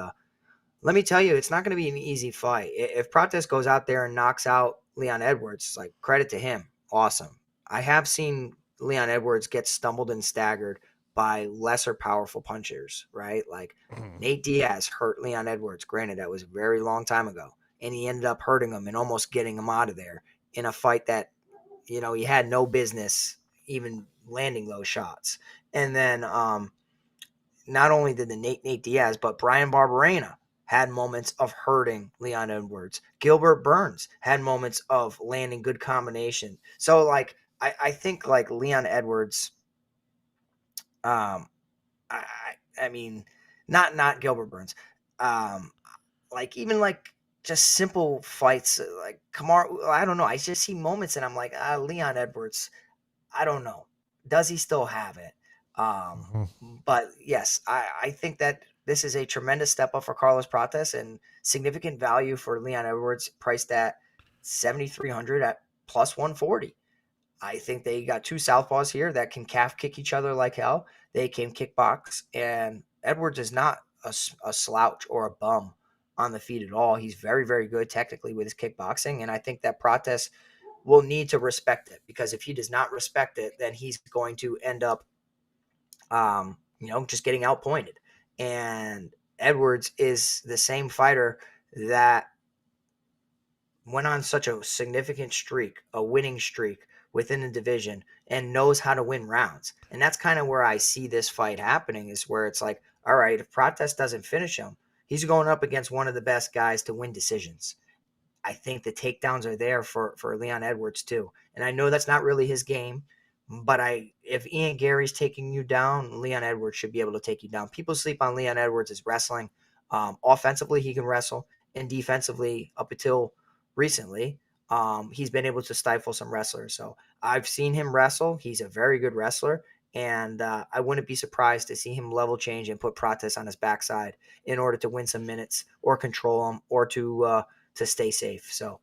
let me tell you, it's not going to be an easy fight. If Prates goes out there and knocks out Leon Edwards, like, credit to him. Awesome. I have seen Leon Edwards get stumbled and staggered by lesser powerful punchers, right? Like Nate Diaz hurt Leon Edwards. Granted, that was a very long time ago. And he ended up hurting him and almost getting him out of there in a fight that, he had no business even landing those shots. And then not only did the Nate Diaz, but Brian Barberena had moments of hurting Leon Edwards. Gilbert Burns had moments of landing good combination. So, like, I think, like, Leon Edwards, I mean, not Gilbert Burns, like, even, like, just simple fights, like Kamar, I don't know. I just see moments and I'm like, Leon Edwards, I don't know. Does he still have it? But yes, I think that this is a tremendous step up for Carlos Prates and significant value for Leon Edwards, priced at 7,300 at plus 140. I think they got two southpaws here that can calf kick each other like hell. They can kickbox, and Edwards is not a slouch or a bum on the feet at all. He's very, very good technically with his kickboxing, and I think that Prates will need to respect it, because if he does not respect it, then he's going to end up, just getting outpointed. And Edwards is the same fighter that went on such a significant streak, a winning streak within the division, and knows how to win rounds. And that's kind of where I see this fight happening, is where it's like, all right, if Prates doesn't finish him, he's going up against one of the best guys to win decisions. I think the takedowns are there for Leon Edwards too. And I know that's not really his game, But if Ian Gary's taking you down, Leon Edwards should be able to take you down. People sleep on Leon Edwards' wrestling. Offensively, he can wrestle, and defensively, up until recently, he's been able to stifle some wrestlers. So I've seen him wrestle. He's a very good wrestler, and I wouldn't be surprised to see him level change and put Prates on his backside in order to win some minutes or control him or to stay safe. So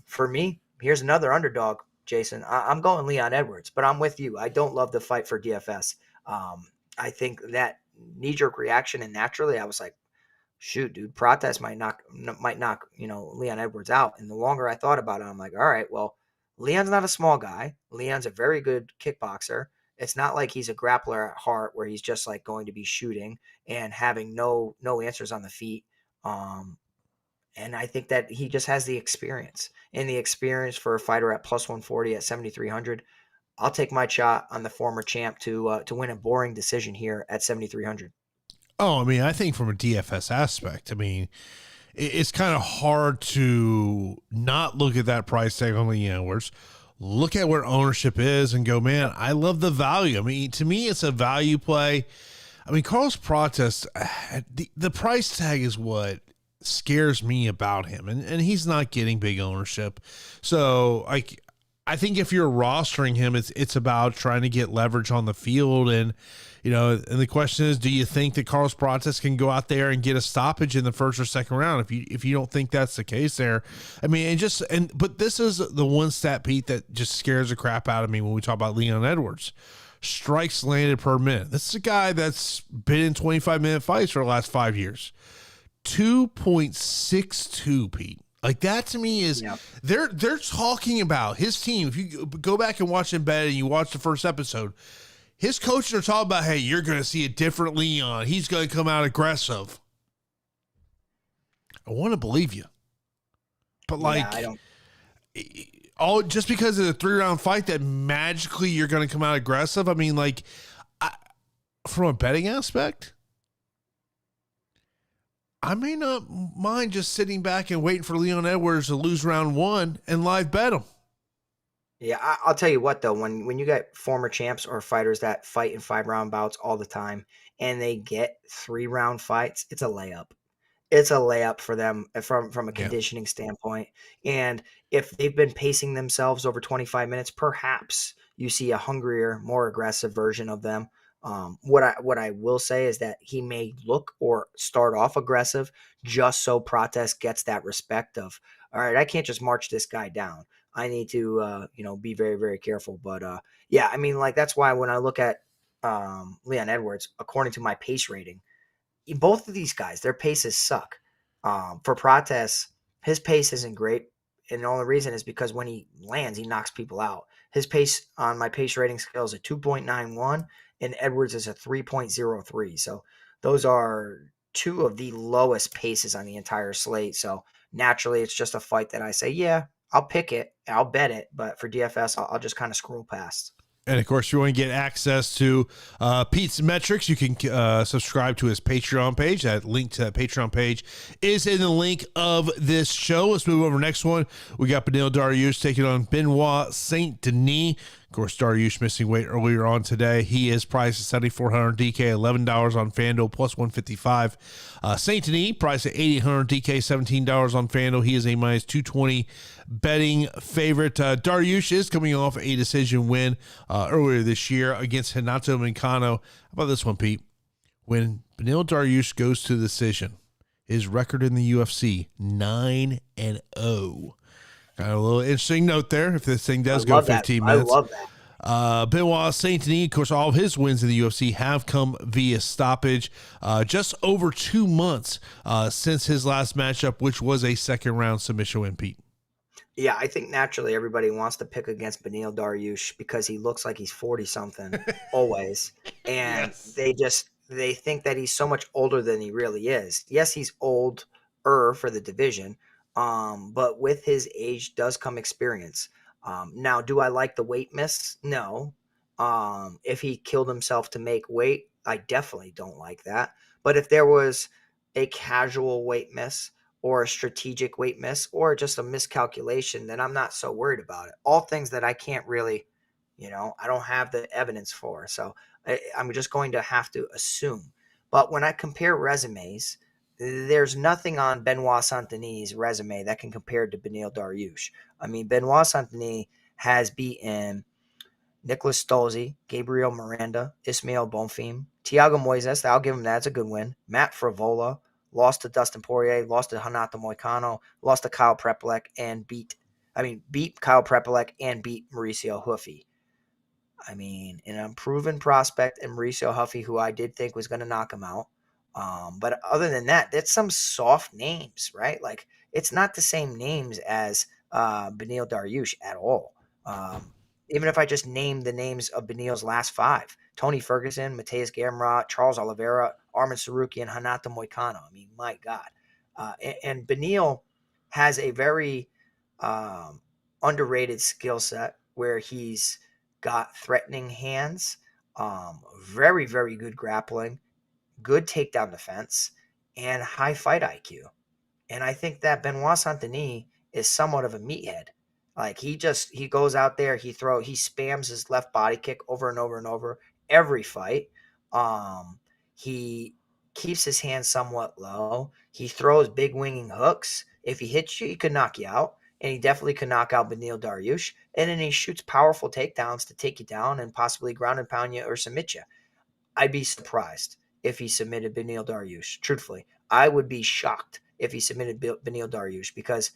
for me, here's another underdog. Jason, I'm going Leon Edwards, but I'm with you. I don't love the fight for DFS. I think that knee-jerk reaction, and naturally, I was like, "Shoot, dude, Prates might knock Leon Edwards out." And the longer I thought about it, I'm like, "All right, well, Leon's not a small guy. Leon's a very good kickboxer. It's not like he's a grappler at heart, where he's just like going to be shooting and having no answers on the feet." And I think that he just has the experience. And the experience for a fighter at plus 140 at 7,300, I'll take my shot on the former champ to win a boring decision here at 7,300. Oh, I mean, I think from a DFS aspect, I mean, it's kind of hard to not look at that price tag on the Edwards, look at where ownership is, and go, man, I love the value. I mean, to me, it's a value play. I mean, Carlos Prates, the price tag is what scares me about him, and he's not getting big ownership. So I think if you're rostering him, it's about trying to get leverage on the field. And and the question is, do you think that Carlos Prates can go out there and get a stoppage in the first or second round? If you don't think that's the case there, I mean, but this is the one stat, Pete, that just scares the crap out of me when we talk about Leon Edwards. Strikes landed per minute. This is a guy that's been in 25-minute fights for the last 5 years. 2.62, Pete. Like, that to me is, they're talking about his team. If you go back and watch Embedded and you watch the first episode, his coaches are talking about, hey, you're going to see a different Leon. He's going to come out aggressive. I want to believe you. But I don't. Just because it's a 3-round fight that magically you're going to come out aggressive. I mean, from a betting aspect, I may not mind just sitting back and waiting for Leon Edwards to lose round 1 and live bet him. Yeah, I'll tell you what, though, when you get former champs or fighters that fight in 5-round bouts all the time and they get 3-round fights, it's a layup. It's a layup for them from a conditioning standpoint. And if they've been pacing themselves over 25 minutes, perhaps you see a hungrier, more aggressive version of them. What I will say is that he may look or start off aggressive just so Prates gets that respect of, all right, I can't just march this guy down. I need to be very, very careful. But I mean, like, that's why when I look at Leon Edwards, according to my pace rating, both of these guys, their paces suck. For Prates, his pace isn't great. And the only reason is because when he lands, he knocks people out. His pace on my pace rating scale is a 2.91, and Edwards is a 3.03. So those are two of the lowest paces on the entire slate. So naturally, it's just a fight that I say, yeah, I'll pick it. I'll bet it. But for DFS, I'll just kind of scroll past. And, of course, if you want to get access to Pete's metrics, you can subscribe to his Patreon page. That link to that Patreon page is in the link of this show. Let's move over to the next one. We got Beneil Dariush taking on Benoit Saint Denis. Of course, Dariush missing weight earlier on today. He is priced at 7,400 DK, $11 on FanDuel, plus 155. Saint Denis priced at 8,800 DK, $17 on FanDuel. He is a minus 220 betting favorite. Dariush is coming off a decision win earlier this year against Renato Moicano. How about this one, Pete? When Beneil Dariush goes to decision, his record in the UFC, 9-0. Got a little interesting note there if this thing does go 15 minutes. I love that. Benoit Saint Denis, of course, all of his wins in the UFC have come via stoppage. Just over 2 months since his last matchup, which was a second-round submission win, Pete. Yeah, I think naturally everybody wants to pick against Beneil Dariush because he looks like he's 40-something always. And they think that he's so much older than he really is. Yes, he's older for the division, but with his age does come experience. Now, do I like the weight miss? No. If he killed himself to make weight, I definitely don't like that. But if there was a casual weight miss or a strategic weight miss or just a miscalculation, then I'm not so worried about it. All things that I can't really I don't have the evidence for. So I'm just going to have to assume. But when I compare resumes, there's nothing on Benoit Saint-Denis' resume that can compare to Beneil Dariush. I mean, Benoit Saint-Denis has beaten Nicholas Stolze, Gabriel Miranda, Ismail Bonfim, Thiago Moises. I'll give him that. It's a good win. Matt Frivola, lost to Dustin Poirier, lost to Renato Moicano, lost to Kyle Prepolek, and beat Kyle Prepolek and beat Mauricio Huffy. I mean, an unproven prospect in Mauricio Huffy, who I did think was going to knock him out. But other than that, that's some soft names, right? Like, it's not the same names as Beneil Dariush at all. Even if I just name the names of Beneil's last five: Tony Ferguson, Mateus Gamrot, Charles Oliveira, Armin Sarukian, Renato Moicano. I mean, my God. And Beneil has a very underrated skill set where he's got threatening hands, very, very good grappling, good takedown defense, and high fight IQ. And I think that Benoit Saint-Denis is somewhat of a meathead. Like, he goes out there, he spams his left body kick over and over and over every fight. He keeps his hands somewhat low. He throws big winging hooks. If he hits you, he could knock you out. And he definitely could knock out Beneil Dariush. And then he shoots powerful takedowns to take you down and possibly ground and pound you or submit you. I'd be surprised if he submitted Beneil Dariush. Truthfully, I would be shocked if he submitted Beneil Dariush, because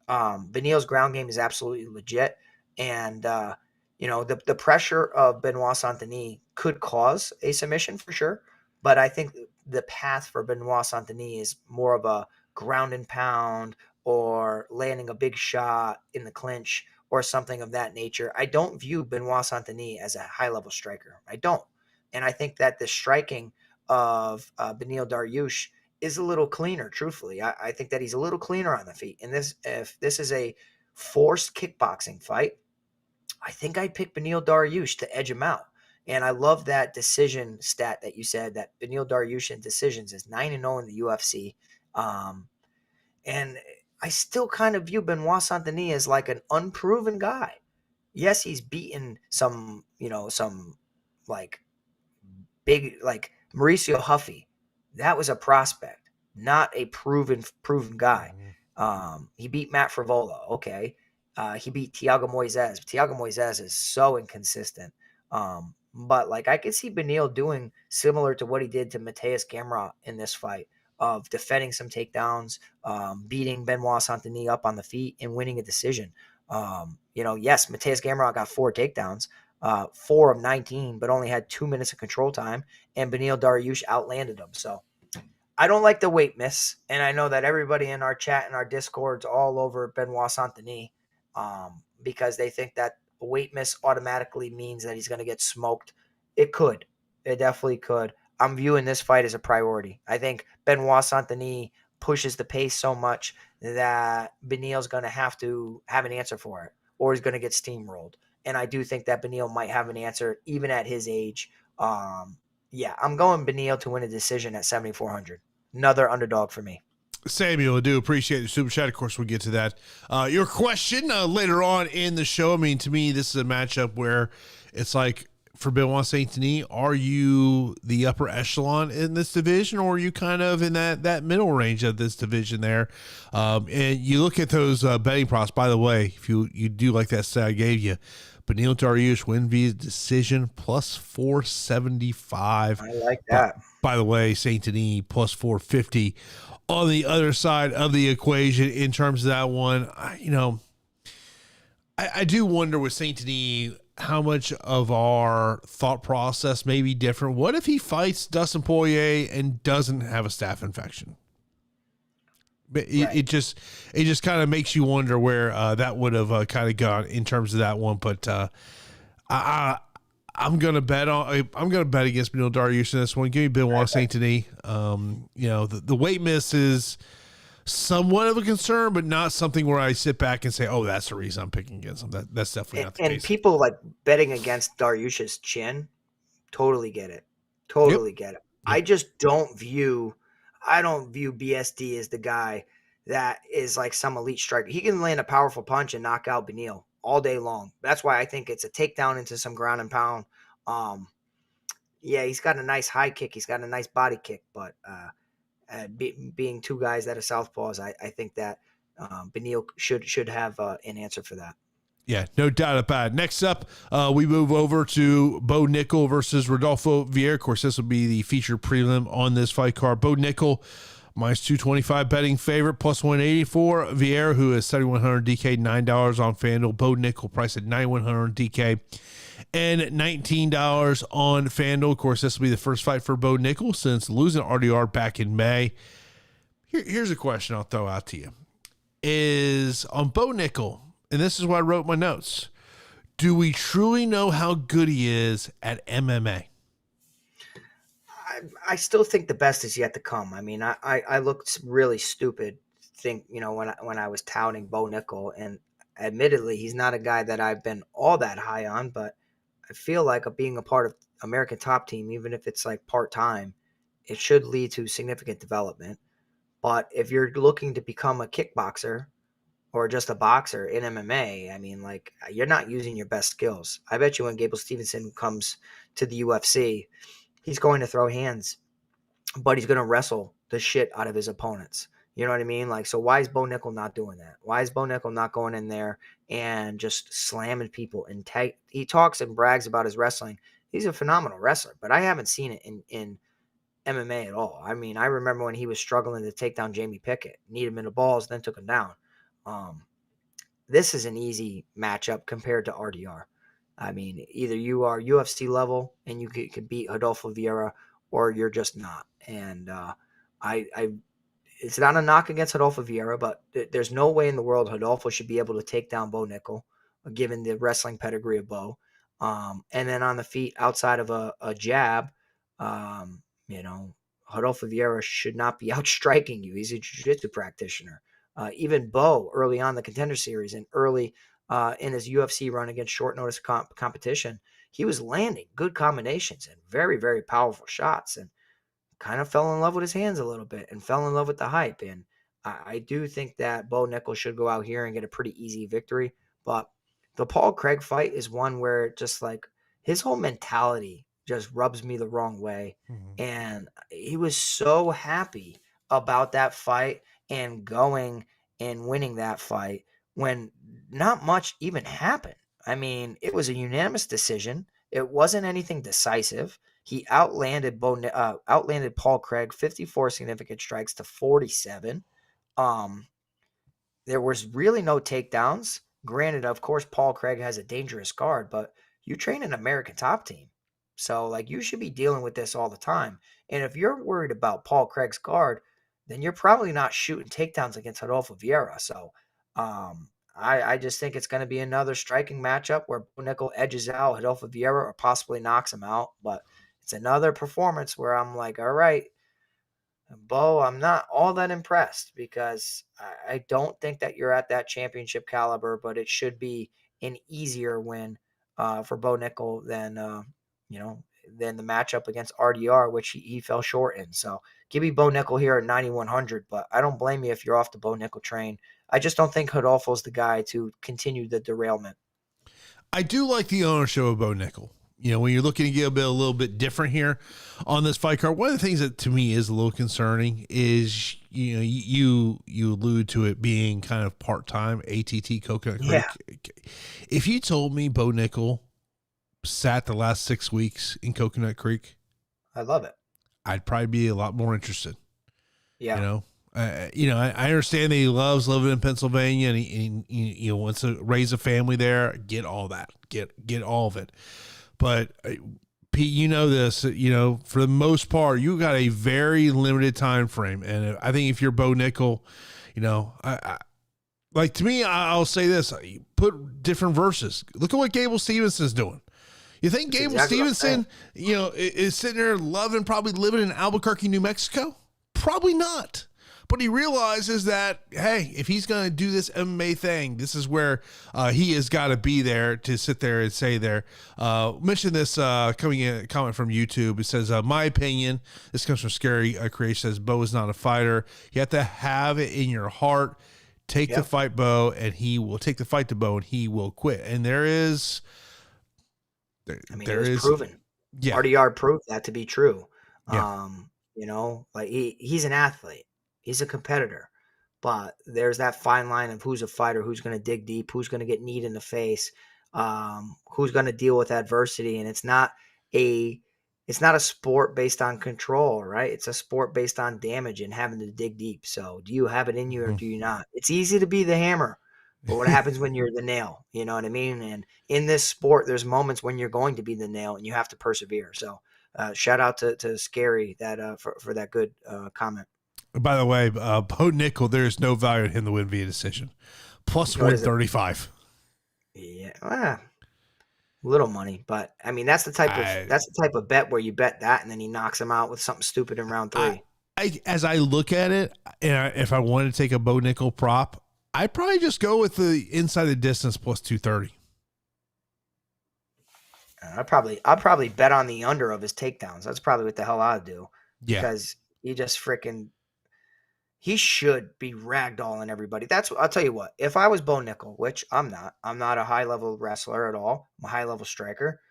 Beneil's ground game is absolutely legit. And, the pressure of Benoit Saint-Denis could cause a submission for sure. But I think the path for Benoit Saint-Denis is more of a ground and pound, or landing a big shot in the clinch or something of that nature. I don't view Benoit Saint-Denis as a high-level striker. I don't. And I think that the striking of Beneil Dariush is a little cleaner, truthfully. I think that he's a little cleaner on the feet. And if this is a forced kickboxing fight, I think I'd pick Beneil Dariush to edge him out. And I love that decision stat that you said, that Beneil Dariush in decisions is 9-0 in the UFC. And I still kind of view Benoit Saint-Denis as like an unproven guy. Yes, he's beaten some like big, like Mauricio Huffy. That was a prospect, not a proven guy. He beat Matt Frivola. Okay. He beat Thiago Moises. Thiago Moises is so inconsistent. But like, I could see Beneil doing similar to what he did to Mateus Gamrot in this fight, of defending some takedowns, beating Benoit Saint-Denis up on the feet and winning a decision. Yes, Mateus Gamrot got 4 takedowns, 4 of 19, but only had 2 minutes of control time, and Beneil Dariush outlanded him. So I don't like the weight miss, and I know that everybody in our chat and our Discord's all over Benoit Saint-Denis, because they think that a weight miss automatically means that he's going to get smoked. It could. It definitely could. I'm viewing this fight as a priority. I think Benoit Saint-Denis pushes the pace so much that Beneil's going to have to have an answer for it, or he's going to get steamrolled. And I do think that Beneil might have an answer even at his age. I'm going Beneil to win a decision at 7,400. Another underdog for me. Samuel, I do appreciate the super chat. Of course, we'll get to that. Your question later on in the show. I mean, to me, this is a matchup where it's like, for Benoit Saint-Denis, are you the upper echelon in this division, or are you kind of in that middle range of this division there? And you look at those betting props. By the way, if you do like that stat I gave you, Beneil Dariush win via decision plus 475. I like that. By the way, Saint-Denis plus 450 on the other side of the equation in terms of that one. I do wonder with Saint-Denis how much of our thought process may be different. What if he fights Dustin Poirier and doesn't have a staph infection? It just kind of makes you wonder where that would have kind of gone in terms of that one. But I'm gonna bet against Beneil Dariush in this one. Give me Benoit Saint-Denis. The weight miss is somewhat of a concern, but not something where I sit back and say, "Oh, that's the reason I'm picking against him." That's definitely not the case. And people like betting against Dariush's chin, totally get it. Totally get it. Yep. I just don't view BSD as the guy that is like some elite striker. He can land a powerful punch and knock out Beneil. all day long. That's why I think it's a takedown into some ground and pound. Yeah, he's got a nice high kick. He's got a nice body kick, but being two guys that are southpaws, I think that Beneil should have an answer for that. Yeah, no doubt about it. Next up, we move over to Bo Nickal versus Rodolfo Vieira. Of course, this will be the featured prelim on this fight card. Bo Nickal, minus 225 betting favorite, plus 184. Vieira, who is 7,100 DK, $9 on FanDuel. Bo Nickal, priced at 9,100 DK and $19 on FanDuel. Of course, this will be the first fight for Bo Nickal since losing RDR back in May. Here's a question I'll throw out to you. Is on Bo Nickal, and this is what I wrote in my notes, do we truly know how good he is at MMA? I still think the best is yet to come. I mean, I looked really stupid, when I was touting Bo Nickal, and admittedly, he's not a guy that I've been all that high on, but I feel like being a part of American Top Team, even if it's like part-time, it should lead to significant development. But if you're looking to become a kickboxer or just a boxer in MMA, I mean, like, you're not using your best skills. I bet you when Gable Stevenson comes to the UFC, he's going to throw hands, but he's going to wrestle the shit out of his opponents. You know what I mean? Like, so why is Bo Nickal not doing that? Why is Bo Nickal not going in there and just slamming people? And he talks and brags about his wrestling. He's a phenomenal wrestler, but I haven't seen it in MMA at all. I mean, I remember when he was struggling to take down Jamie Pickett, need him in the balls, then took him down. This is an easy matchup compared to RDR. I mean, either you are UFC level and you could beat Rodolfo Vieira, or you're just not. And it's not a knock against Rodolfo Vieira, but there's no way in the world Rodolfo should be able to take down Bo Nickal, given the wrestling pedigree of Bo. And then on the feet, outside of a jab, Rodolfo Vieira should not be outstriking you. He's a jiu-jitsu practitioner. Even Bo, early on the Contender Series and early in his UFC run against short notice competition, he was landing good combinations and very, very powerful shots, and kind of fell in love with his hands a little bit and fell in love with the hype. And I do think that Bo Nickal should go out here and get a pretty easy victory. But the Paul Craig fight is one where just like his whole mentality just rubs me the wrong way. Mm-hmm. And he was so happy about that fight and going and winning that fight when not much even happened. I mean, it was a unanimous decision. It wasn't anything decisive. He outlanded Paul Craig 54 significant strikes to 47. There was really no takedowns. Granted, of course, Paul Craig has a dangerous guard, but you train an American Top Team. So, like, you should be dealing with this all the time. And if you're worried about Paul Craig's guard, then you're probably not shooting takedowns against Rodolfo Vieira. So, I just think it's going to be another striking matchup where Bo Nickal edges out Rodolfo Vieira or possibly knocks him out. But it's another performance where I'm like, all right, Bo, I'm not all that impressed because I don't think that you're at that championship caliber, but it should be an easier win for Bo Nickal than the matchup against RDR, which he fell short in. So give me Bo Nickal here at 9,100, but I don't blame you if you're off the Bo Nickal train. I just don't think Rodolfo's the guy to continue the derailment. I do like the ownership of Bo Nickal. You know, when you're looking to get a little bit different here on this fight card, one of the things that to me is a little concerning is, you know, you allude to it being kind of part-time ATT Coconut Creek. Yeah. If you told me Bo Nickal sat the last 6 weeks in Coconut Creek, I love it. I'd probably be a lot more interested. Yeah. You know, I understand that he loves living in Pennsylvania and he wants to raise a family there. Get all that, get all of it. But Pete, you know this, you know, for the most part, you got a very limited time frame. And I think if you're Bo Nickal, you know, like to me, I'll say this, put different verses. Look at what Gable Stevenson's doing. You think Gable Stevenson, you know, is sitting there loving, probably living in Albuquerque, New Mexico? Probably not. But he realizes that, hey, if he's going to do this MMA thing, this is where he has got to be there to sit there and say there. Mention this coming in comment from YouTube. It says, my opinion, this comes from Scary Creation, says, Bo is not a fighter. You have to have it in your heart take the fight bow, and he will take the fight to bow, and he will quit. And there is, it was proven. Yeah. RDR proved that to be true. Yeah. Like he's an athlete. He's a competitor. But there's that fine line of who's a fighter, who's going to dig deep, who's going to get kneed in the face, who's going to deal with adversity. And it's not a sport based on control, right? It's a sport based on damage and having to dig deep. So do you have it in you or do you not? It's easy to be the hammer, but what happens when you're the nail? You know what I mean? And in this sport, there's moments when you're going to be the nail and you have to persevere. So shout out to Scary for that good comment. By the way, Bo Nickal, there is no value in him to win via decision. Plus 135. Yeah, little money, but I mean that's the type of bet where you bet that and then he knocks him out with something stupid in round 3. As I look at it, and if I wanted to take a Bo Nickal prop, I'd probably just go with the inside the distance plus 230. I'll probably bet on the under of his takedowns. That's probably what the hell I'd do. Yeah, because he should be ragdolling everybody. I'll tell you what, if I was Bo Nickal, which I'm not a high level wrestler at all. I'm a high level striker.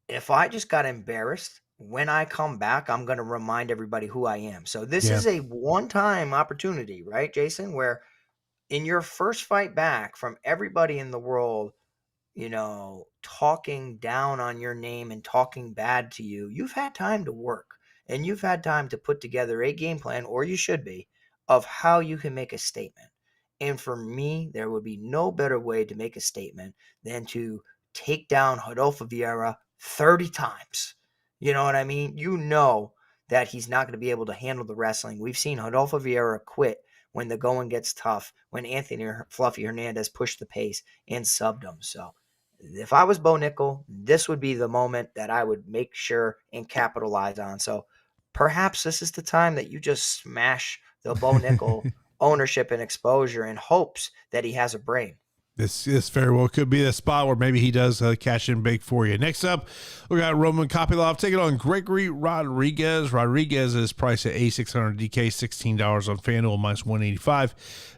If I just got embarrassed, when I come back, I'm going to remind everybody who I am. So this is a one-time opportunity, right, Jason, where in your first fight back from everybody in the world, talking down on your name and talking bad to you, you've had time to work. And you've had time to put together a game plan, or you should be, of how you can make a statement. And for me, there would be no better way to make a statement than to take down Rodolfo Vieira 30 times. You know what I mean? You know that he's not going to be able to handle the wrestling. We've seen Rodolfo Vieira quit when the going gets tough, when Anthony Fluffy Hernandez pushed the pace and subbed him. So if I was Bo Nickal, this would be the moment that I would make sure and capitalize on. So perhaps this is the time that you just smash the Bo Nickal ownership and exposure in hopes that he has a brain. This very well could be the spot where maybe he does cash in big for you. Next up, we got Roman Kopylov taking on Gregory Rodrigues. Rodrigues is priced at $8,600 DK, $16 on FanDuel, minus 185.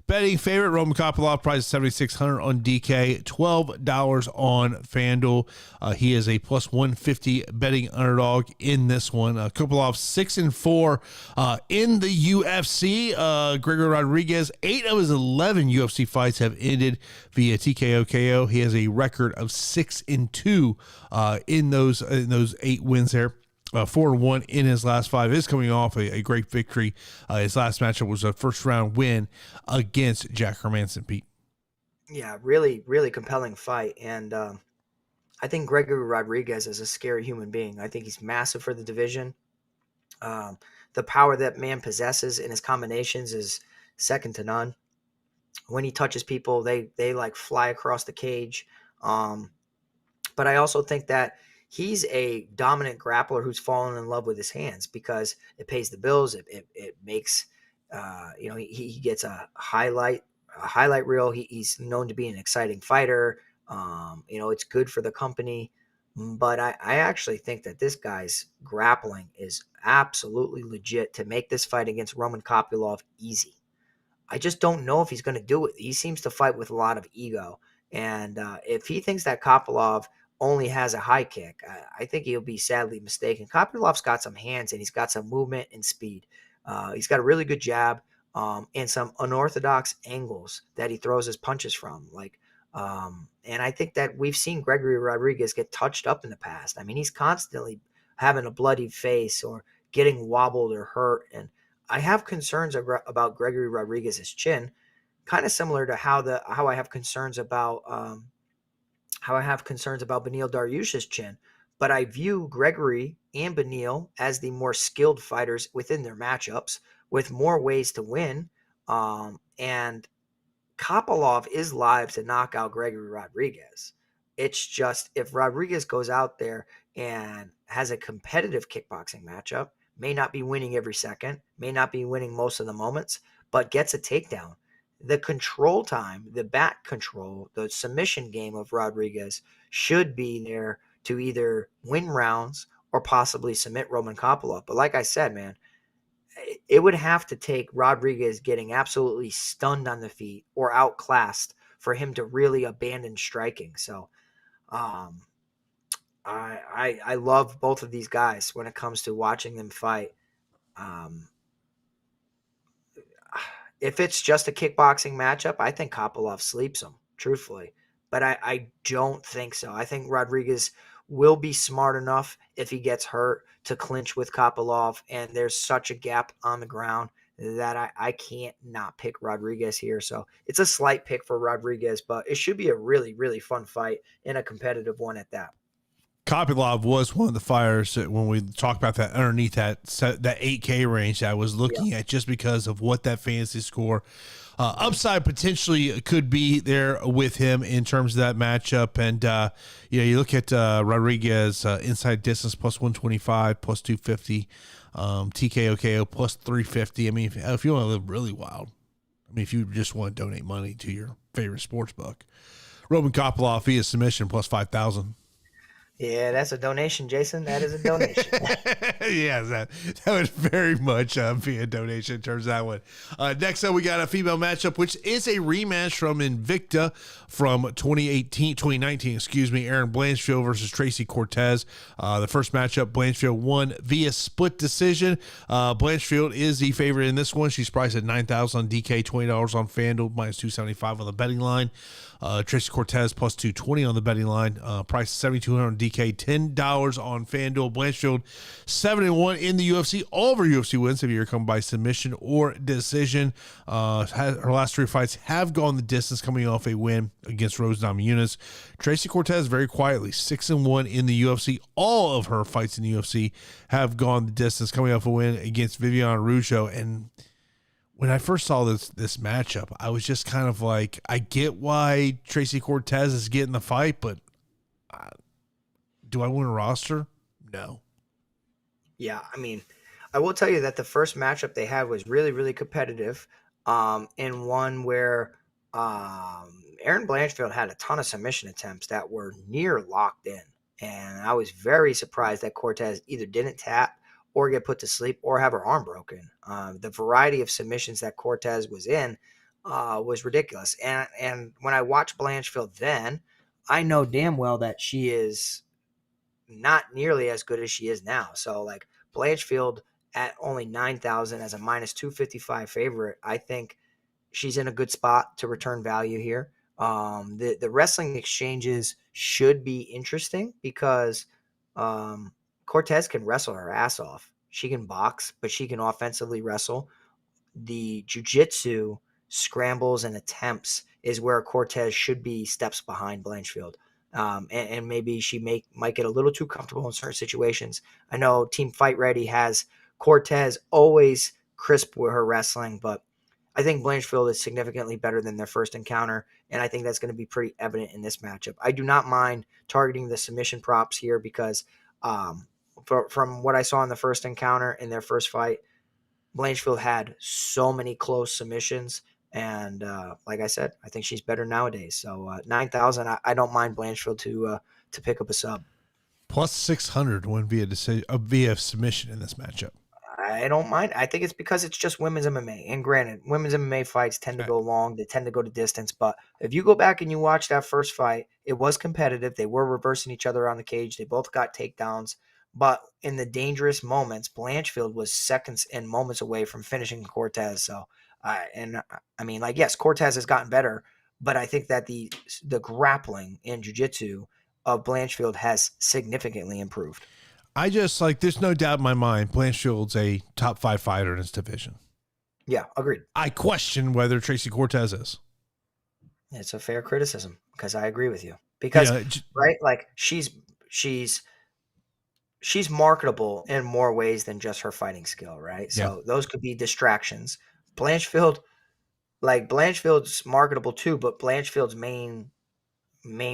Betting favorite, Roman Kopylov, priced at $7,600 on DK, $12 on FanDuel. He is a plus 150 betting underdog in this one. Kopylov 6-4 in the UFC. Gregory Rodrigues, 8 of his 11 UFC fights have ended via TKO KO. He has a record of 6-2 in those 8 wins there. 4-1 in his last 5. Is coming off a great victory. His last matchup was a first round win against Jack Hermanson, Pete. Yeah, really, really compelling fight. And I think Gregory Rodrigues is a scary human being. I think he's massive for the division. The power that man possesses in his combinations is second to none. When he touches people, they like fly across the cage. But I also think that he's a dominant grappler who's fallen in love with his hands because it pays the bills. It makes, he gets a highlight reel. He's known to be an exciting fighter. It's good for the company. But I actually think that this guy's grappling is absolutely legit to make this fight against Roman Kopylov easy. I just don't know if he's going to do it. He seems to fight with a lot of ego. And if he thinks that Kopylov only has a high kick, I think he'll be sadly mistaken. Kopylov's got some hands and he's got some movement and speed. He's got a really good jab and some unorthodox angles that he throws his punches from. And I think that we've seen Gregory Rodrigues get touched up in the past. I mean, he's constantly having a bloody face or getting wobbled or hurt. And I have concerns about Gregory Rodrigues' chin, kind of similar to how I have concerns about Beneil Dariush's chin. But I view Gregory and Beneil as the more skilled fighters within their matchups with more ways to win. And Kopylov is live to knock out Gregory Rodrigues. It's just if Rodrigues goes out there and has a competitive kickboxing matchup, may not be winning every second, may not be winning most of the moments, but gets a takedown. The control time, the back control, the submission game of Rodrigues should be there to either win rounds or possibly submit Roman Kopylov. But like I said, man, it would have to take Rodrigues getting absolutely stunned on the feet or outclassed for him to really abandon striking. So um, I love both of these guys when it comes to watching them fight. Um, if it's just a kickboxing matchup, I think Kopylov sleeps him, truthfully. But I don't think so. I think Rodrigues will be smart enough if he gets hurt to clinch with Kopylov, and there's such a gap on the ground that I can't not pick Rodrigues here. So it's a slight pick for Rodrigues, but it should be a really, really fun fight and a competitive one at that. Kopylov was one of the fires that when we talk about that underneath that 8K range that I was looking at just because of what that fantasy score upside potentially could be there with him in terms of that matchup. And, you look at Rodrigues inside distance plus 125, plus 250, TKO plus 350. I mean, if you want to live really wild, I mean, if you just want to donate money to your favorite sports book, Roman Kopylov via submission plus 5,000. Yeah, that's a donation, Jason. That is a donation. Yeah, that would very much be a donation in terms of that one. Next up, we got a female matchup, which is a rematch from Invicta from 2019, Erin Blanchfield versus Tracy Cortez. The first matchup, Blanchfield won via split decision. Blanchfield is the favorite in this one. She's priced at $9,000 on DK, $20 on FanDuel, minus 275 on the betting line. Tracy Cortez plus 220 on the betting line. Price $7,200 on DK, $10 on FanDuel. Blanchfield 7-1 in the UFC. All of her UFC wins have either come by submission or decision. Her last 3 fights have gone the distance, coming off a win against Rose Namajunas. Tracy Cortez very quietly 6-1 in the UFC. All of her fights in the UFC have gone the distance, coming off a win against Viviane Rougeau. And when I first saw this matchup, I was just kind of like, I get why Tracy Cortez is getting the fight, but do I want a roster? No. Yeah, I mean, I will tell you that the first matchup they had was really, really competitive, and one where Erin Blanchfield had a ton of submission attempts that were near locked in, and I was very surprised that Cortez either didn't tap or get put to sleep or have her arm broken. The variety of submissions that Cortez was in was ridiculous. And when I watched Blanchfield then, I know damn well that she is not nearly as good as she is now. So like Blanchfield at only 9,000 as a minus 255 favorite, I think she's in a good spot to return value here. The wrestling exchanges should be interesting because Cortez can wrestle her ass off. She can box, but she can offensively wrestle. The jiu-jitsu scrambles and attempts is where Cortez should be steps behind Blanchfield. And maybe she might get a little too comfortable in certain situations. I know Team Fight Ready has Cortez always crisp with her wrestling, but I think Blanchfield is significantly better than their first encounter, and I think that's going to be pretty evident in this matchup. I do not mind targeting the submission props here because from what I saw in the first encounter in their first fight, Blanchfield had so many close submissions. And like I said, I think she's better nowadays. So 9,000, I don't mind Blanchfield to pick up a sub. Plus 600 win via submission in this matchup. I don't mind. I think it's because it's just women's MMA. And granted, women's MMA fights tend to go long. They tend to go to distance. But if you go back and you watch that first fight, it was competitive. They were reversing each other around the cage. They both got takedowns. But in the dangerous moments, Blanchfield was seconds and moments away from finishing Cortez. So, yes, Cortez has gotten better, but I think that the grappling in jiu-jitsu of Blanchfield has significantly improved. I just there's no doubt in my mind, Blanchfield's a top 5 fighter in his division. Yeah, agreed. I question whether Tracy Cortez is. It's a fair criticism because I agree with you. Because, right, like she's marketable in more ways than just her fighting skill, right? So those could be distractions. Blanchfield's marketable too, but Blanchfield's main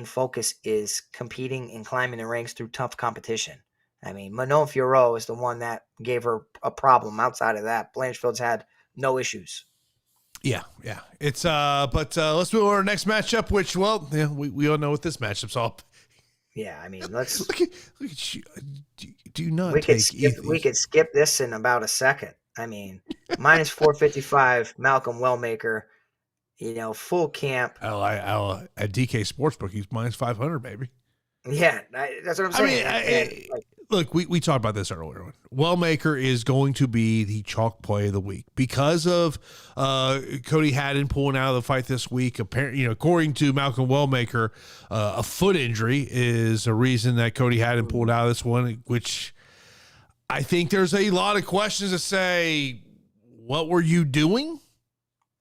focus is competing and climbing the ranks through tough competition. I mean, Manon Fiorot is the one that gave her a problem. Outside of that, Blanchfield's had no issues. Yeah. It's but let's move on to our next matchup, which we all know what this matchup's all. Yeah, I mean, let's look at you. Do not we could skip this in about a second. I mean, minus 455, Malcolm Wellmaker, full camp. At DK Sportsbook, he's minus 500, baby. Yeah, that's what I'm I mean, saying. And look, we talked about this earlier. Wellmaker is going to be the chalk play of the week because of Cody Haddon pulling out of the fight this week. Apparently, according to Malcolm Wellmaker, a foot injury is a reason that Cody Haddon pulled out of this one, which I think there's a lot of questions to say, what were you doing?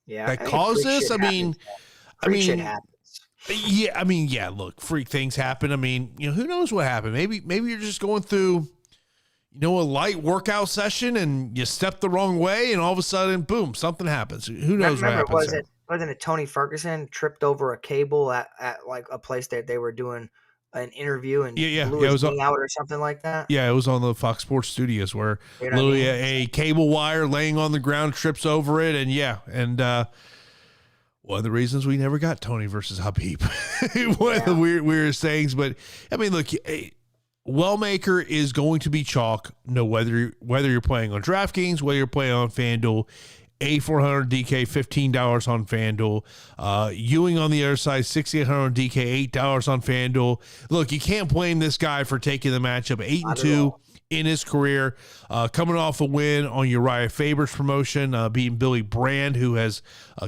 Yeah, that caused this? Shit happens. Yeah, look, freak things happen. I mean, who knows what happened? Maybe you're just going through, a light workout session and you step the wrong way and all of a sudden, boom, something happens. Who knows what happens? Wasn't it Tony Ferguson tripped over a cable at like a place that they were doing an interview and blew his knee out or something like that? Yeah, it was on the Fox Sports Studios where literally a cable wire laying on the ground trips over it. And one of the reasons we never got Tony versus Habib. One of the weirdest things. But, I mean, look, Wellmaker is going to be chalk, whether you're playing on DraftKings, whether you're playing on FanDuel. A400 DK, $15 on FanDuel. Ewing on the other side, $6,800 on DK, $8 on FanDuel. Look, you can't blame this guy for taking the matchup 8-2 in his career, coming off a win on Uriah Faber's promotion, beating Billy Brand, who has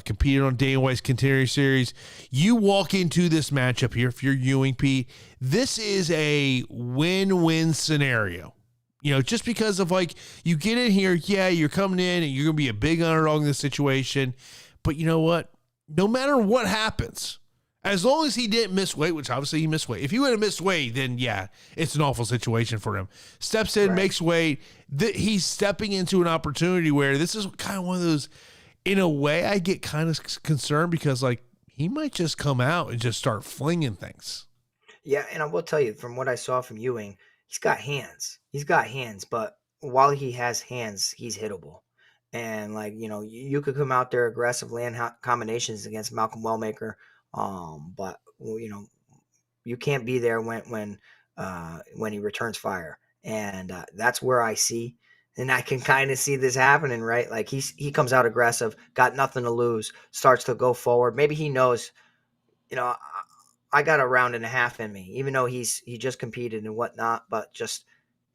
competed on Dana White's Contender Series. You walk into this matchup here, if you're Ewing, Pete, this is a win-win scenario. Just because of you get in here, you're coming in and you're going to be a big underdog in this situation. But you know what? No matter what happens, as long as he didn't miss weight, which obviously he missed weight. If he would have missed weight, then it's an awful situation for him. Steps in, makes weight. He's stepping into an opportunity where this is kind of one of those, in a way, I get kind of concerned because he might just come out and just start flinging things. Yeah, and I will tell you, from what I saw from Ewing, he's got hands. But while he has hands, he's hittable. And you could come out there aggressive, land combinations against Malcolm Wellmaker. But you can't be there when he returns fire, and that's where I see, and I can kind of see this happening, right? Like he comes out aggressive, got nothing to lose, starts to go forward. Maybe he knows, I got a round and a half in me, even though he just competed and whatnot, but just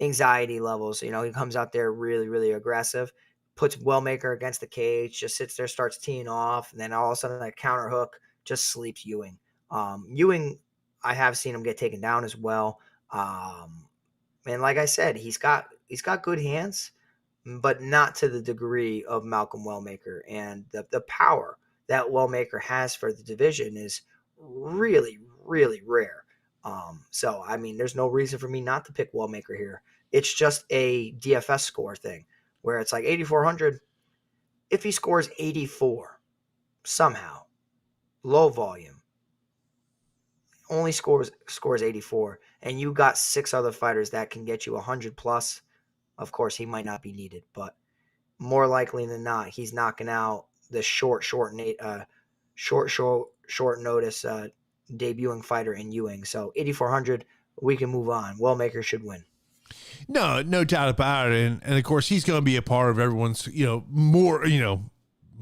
anxiety levels. He comes out there really, really aggressive, puts Wellmaker against the cage, just sits there, starts teeing off, and then all of a sudden a counter hook just sleeps Ewing. Ewing, I have seen him get taken down as well. And like I said, he's got good hands, but not to the degree of Malcolm Wellmaker. And the power that Wellmaker has for the division is really, really rare. So, I mean, there's no reason for me not to pick Wellmaker here. It's just a DFS score thing where it's like 8,400. If he scores 84 somehow, low volume, only scores 84, and you got 6 other fighters that can get you 100 plus, of course, he might not be needed, but more likely than not, he's knocking out the short notice debuting fighter in Ewing. So 8,400, we can move on. Wellmaker should win. No doubt about it. And of course, he's going to be a part of everyone's,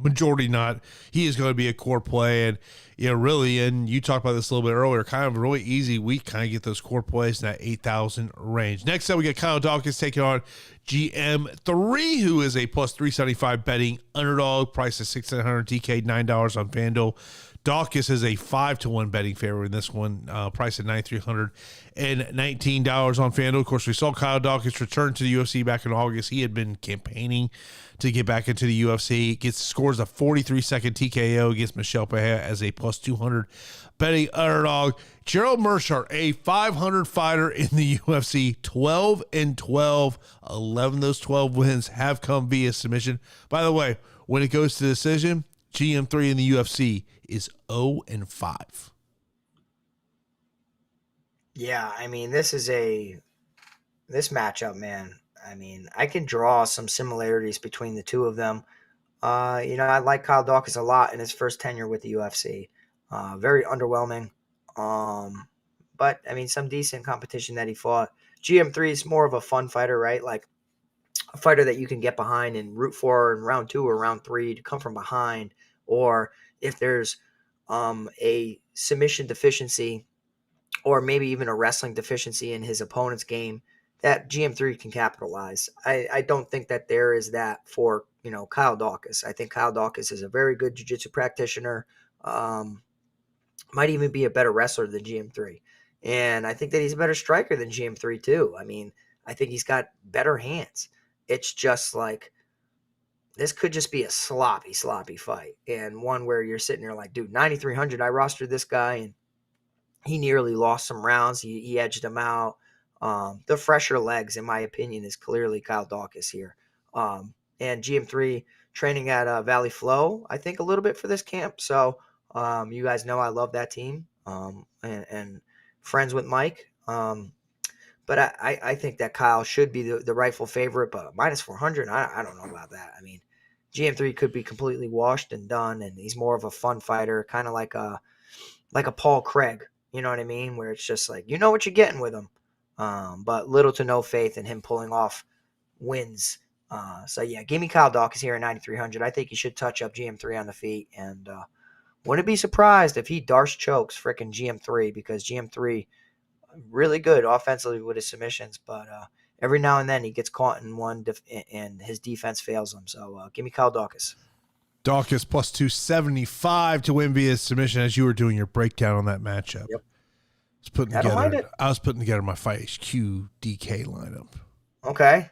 majority not. He is going to be a core play. And, really, and you talked about this a little bit earlier, kind of a really easy week, kind of get those core plays in that 8,000 range. Next up, we got Kyle Daukaus taking on GM3, who is a plus 375 betting underdog, price of $6,900 DK, $9 on FanDuel. Daukaus is a 5-1 betting favorite in this one, price at $9,319 on FanDuel. Of course, we saw Kyle Daukaus return to the UFC back in August. He had been campaigning to get back into the UFC. Scores a 43-second TKO against Michelle Pereira as a plus 200 betting underdog. Gerald Meerschaert, a 500 fighter in the UFC, 12-12. 11 of those 12 wins have come via submission. By the way, when it goes to decision, GM3 in the UFC is 0-5. Yeah, I mean, this matchup, man. I mean, I can draw some similarities between the two of them. I like Kyle Daukaus a lot in his first tenure with the UFC. Very underwhelming. But I mean, some decent competition that he fought. GM3 is more of a fun fighter, right? Like a fighter that you can get behind and root for in round 2 or round 3 to come from behind, or if there's a submission deficiency or maybe even a wrestling deficiency in his opponent's game, that GM3 can capitalize. I don't think that there is that for, Kyle Daukaus. I think Kyle Daukaus is a very good jiu-jitsu practitioner, might even be a better wrestler than GM3. And I think that he's a better striker than GM3 too. I mean, I think he's got better hands. It's just like, this could just be a sloppy fight, and one where you're sitting there like, dude, 9,300, I rostered this guy, and he nearly lost some rounds. He edged him out. The fresher legs, in my opinion, is clearly Kyle Daukaus here. And GM3 training at Valley Flow, I think, a little bit for this camp. So you guys know I love that team, and friends with Mike. But I think that Kyle should be the rightful favorite, but minus 400, I don't know about that. I mean, GM3 could be completely washed and done, and he's more of a fun fighter, kind of like a Paul Craig. You know what I mean? Where it's just like, you know what you're getting with him, but little to no faith in him pulling off wins. So, yeah, give me Kyle Daukaus here at 9,300. I think he should touch up GM3 on the feet, and wouldn't be surprised if he Darce chokes freaking GM3, because GM3 really good offensively with his submissions, but every now and then he gets caught in one and his defense fails him. So give me Kyle Daukaus. Daukaus plus 275 to win via submission, as you were doing your breakdown on that matchup. Yep. I was putting together my Fight HQ DK lineup. Okay.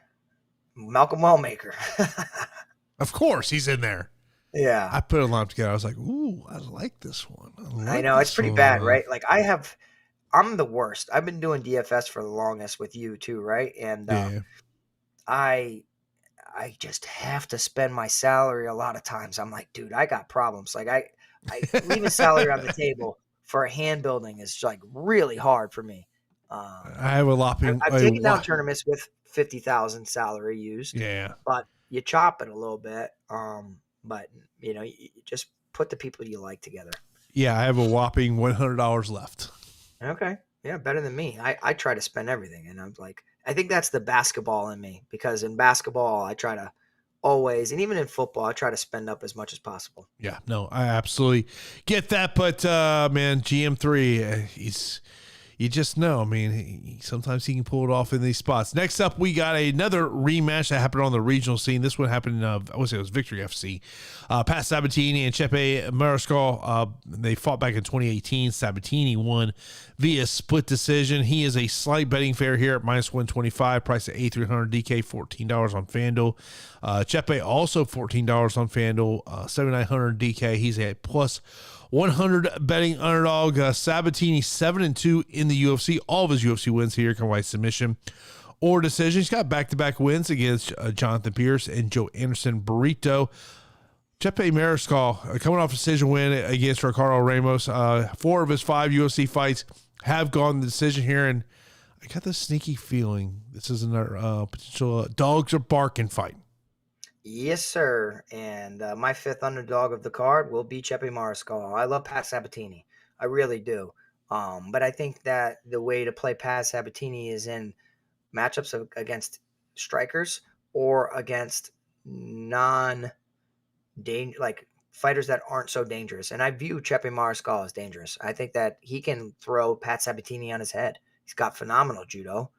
Malcolm Wellmaker. Of course, he's in there. Yeah. I put a lineup together. I was like, ooh, I like this one. I know. It's pretty bad, right? Like, I'm the worst. I've been doing DFS for the longest with you too, right? And yeah. I just have to spend my salary a lot of times. I'm like, dude, I got problems. Like I leaving salary on the table for a hand building is like really hard for me. I have a lopping. I've taken down tournaments with 50,000 salary used. Yeah, but you chop it a little bit. But you just put the people you like together. Yeah, I have a whopping $100 left. Okay. Yeah, better than me. I try to spend everything, and I'm like, I think that's the basketball in me, because in basketball I try to always, and even in football, I try to spend up as much as possible. Yeah, no, I absolutely get that, but man, GM3, you just know. I mean, sometimes he can pull it off in these spots. Next up, we got another rematch that happened on the regional scene. This one happened in, I would say it was Victory FC. Pat Sabatini and Chepe Mariscal, they fought back in 2018. Sabatini won via split decision. He is a slight betting fair here at minus 125, priced at $8,300 DK, $14 on FanDuel. Chepe also $14 on FanDuel, $7,900 DK. He's a plus 100 betting underdog. Sabatini 7-2 in the UFC. All of his UFC wins here come by submission or decision. He's got back-to-back wins against Jonathan Pierce and Joe Anderson Burrito. Chepe Mariscal coming off a decision win against Ricardo Ramos. 4 of his 5 UFC fights have gone the decision here, and I got this sneaky feeling this is another potential dogs are barking fight. Yes, sir. And my 5th underdog of the card will be Chepe Mariscal. I love Pat Sabatini. I really do. But I think that the way to play Pat Sabatini is in matchups against strikers or against like fighters that aren't so dangerous. And I view Chepe Mariscal as dangerous. I think that he can throw Pat Sabatini on his head. He's got phenomenal judo.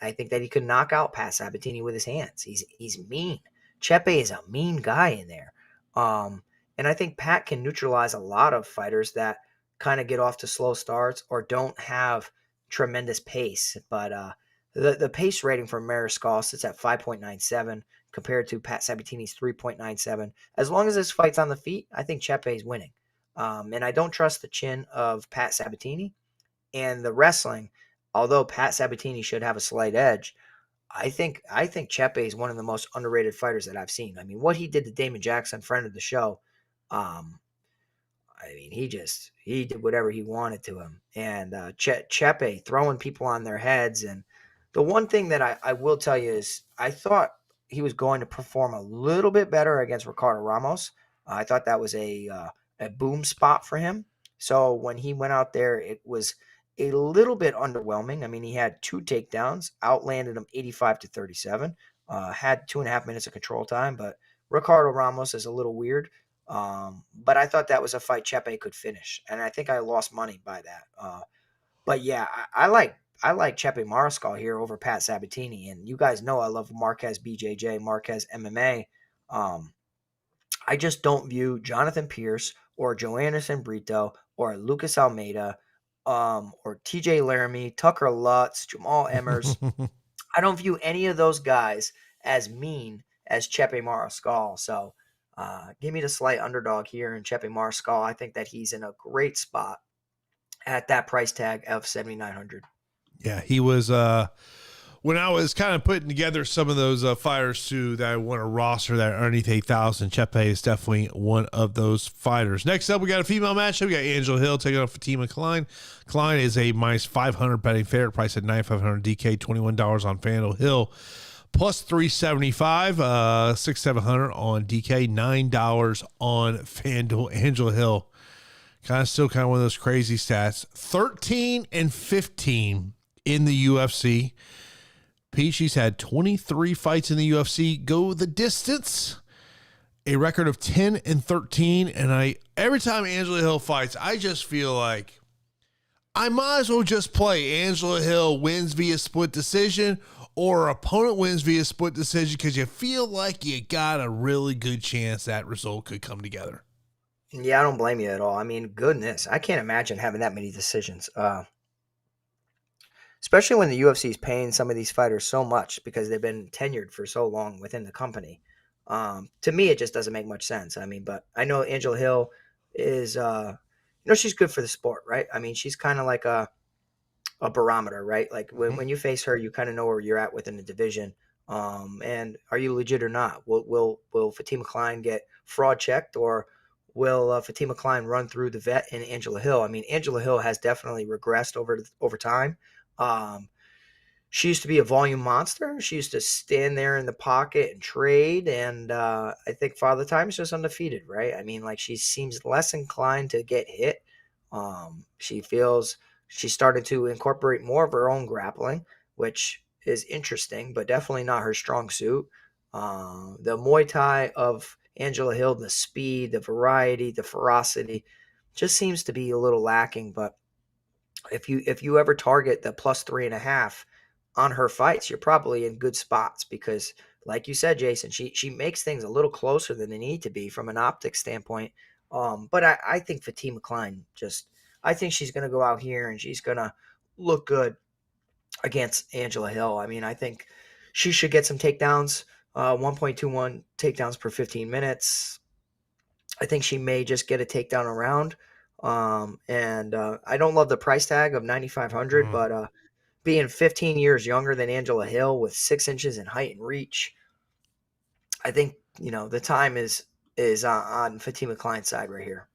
I think that he could knock out Pat Sabatini with his hands. He's mean. Chepe is a mean guy in there. And I think Pat can neutralize a lot of fighters that kind of get off to slow starts or don't have tremendous pace. But the pace rating for Mariscal sits at 5.97 compared to Pat Sabatini's 3.97. As long as this fight's on the feet, I think Chepe is winning. And I don't trust the chin of Pat Sabatini. And the wrestling, although Pat Sabatini should have a slight edge, I think Chepe is one of the most underrated fighters that I've seen. I mean, what he did to Damon Jackson, friend of the show, I mean, he did whatever he wanted to him. And Chepe throwing people on their heads. And the one thing that I will tell you is I thought he was going to perform a little bit better against Ricardo Ramos. I thought that was a boom spot for him. So when he went out there, it was a little bit underwhelming. I mean, he had 2 takedowns, outlanded him 85-37. Had 2.5 minutes of control time, but Ricardo Ramos is a little weird. But I thought that was a fight Chepe could finish, and I think I lost money by that. But yeah, I like Chepe Mariscal here over Pat Sabatini, and you guys know I love Marquez BJJ, Marquez MMA. Um, I just don't view Jonathan Pierce or Joanderson Brito or Lucas Almeida, or TJ Laramie, Tucker Lutz, Jamal Emmers. I don't view any of those guys as mean as Chepe Mariscal. So give me the slight underdog here in Chepe Mariscal. I think that he's in a great spot at that price tag of 7,900. Yeah, he was when I was kind of putting together some of those fighters too that I want to roster that are underneath 8,000. Chepe is definitely one of those fighters. Next up, we got a female matchup. We got Angela Hill taking on Fatima Klein. Klein is a minus 500 betting favorite, price at 9,500 DK, $21 on FanDuel. Hill plus 375, 6,700 on DK, $9 on FanDuel. Angela Hill, kind of one of those crazy stats. 13-15 in the UFC. Pete, she's had 23 fights in the UFC go the distance, a record of 10-13. And every time Angela Hill fights, I just feel like I might as well just play Angela Hill wins via split decision or opponent wins via split decision, because you feel like you got a really good chance that result could come together. Yeah, I don't blame you at all. I mean, goodness, I can't imagine having that many decisions. Especially when the UFC is paying some of these fighters so much because they've been tenured for so long within the company. To me, it just doesn't make much sense. I mean, but I know Angela Hill is, she's good for the sport, right? I mean, she's kind of like a barometer, right? Like when you face her, you kind of know where you're at within the division. And are you legit or not? Will Fatima Klein get fraud checked, or will Fatima Klein run through the vet in Angela Hill? I mean, Angela Hill has definitely regressed over time. She used to be a volume monster. She used to stand there in the pocket and trade. And I think Father Time is just undefeated, right? I mean, like, she seems less inclined to get hit. She feels she started to incorporate more of her own grappling, which is interesting, but definitely not her strong suit. The Muay Thai of Angela Hill, the speed, the variety, the ferocity, just seems to be a little lacking. But if you ever target the plus 3.5 on her fights, you're probably in good spots because, like you said, Jason, she makes things a little closer than they need to be from an optics standpoint. But I think Fatima Klein I think she's going to go out here and she's going to look good against Angela Hill. I mean, I think she should get some takedowns, 1.21 takedowns per 15 minutes. I think she may just get a takedown around. And I don't love the price tag of 9,500, but being 15 years younger than Angela Hill with 6 inches in height and reach, I think, the time is on Fatima Klein's side right here.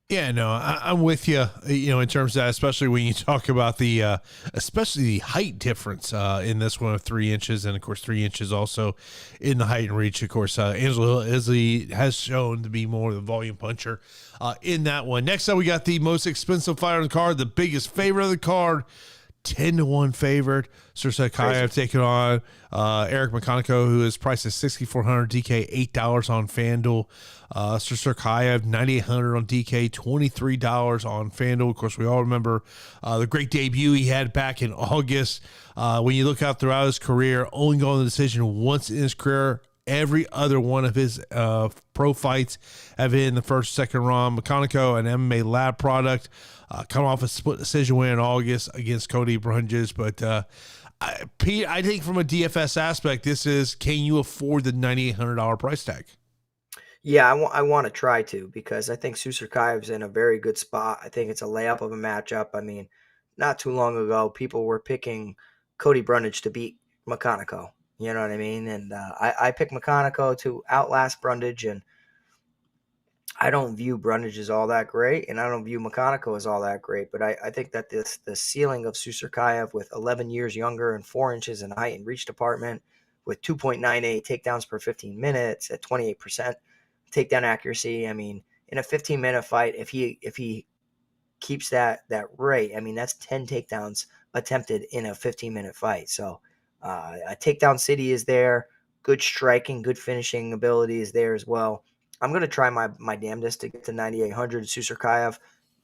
Yeah, no, I'm with you, in terms of that, especially when you talk about especially the height difference in this one of 3 inches, and of course 3 inches also in the height and reach. Of course, Angela Hill has shown to be more of the volume puncher in that one. Next up, we got the most expensive fighter on the card, the biggest favorite of the card, 10-1 favorite, Sursaikayev taking on Eric Makhachev, who is priced at 6,400 DK, $8 on FanDuel. Sursaikayev, 9,800 on DK, $23 on FanDuel. Of course, we all remember the great debut he had back in August. When you look out throughout his career, only going to the decision once in his career. Every other one of his pro fights have been in the first, second round. Makhachev, an MMA lab product, coming off a split decision win in August against Cody Brunges. But Pete, I think from a DFS aspect, this is, can you afford the $9,800 price tag? Yeah, I want to try to, because I think Sursaikayev's in a very good spot. I think it's a layup of a matchup. I mean, not too long ago, people were picking Cody Brundage to beat Makhachev. You know what I mean? And I picked Makhachev to outlast Brundage, and I don't view Brundage as all that great, and I don't view Makhachev as all that great. But I think that the ceiling of Sursaikayev, with 11 years younger and 4 inches in height and reach department, with 2.98 takedowns per 15 minutes at 28% takedown accuracy. I mean, in a 15-minute fight, if he keeps that rate, I mean, that's 10 takedowns attempted in a 15-minute fight. So a takedown city is there. good striking, good finishing ability is there as well. I'm going to try my damnedest to get to 9,800. Susurkayev.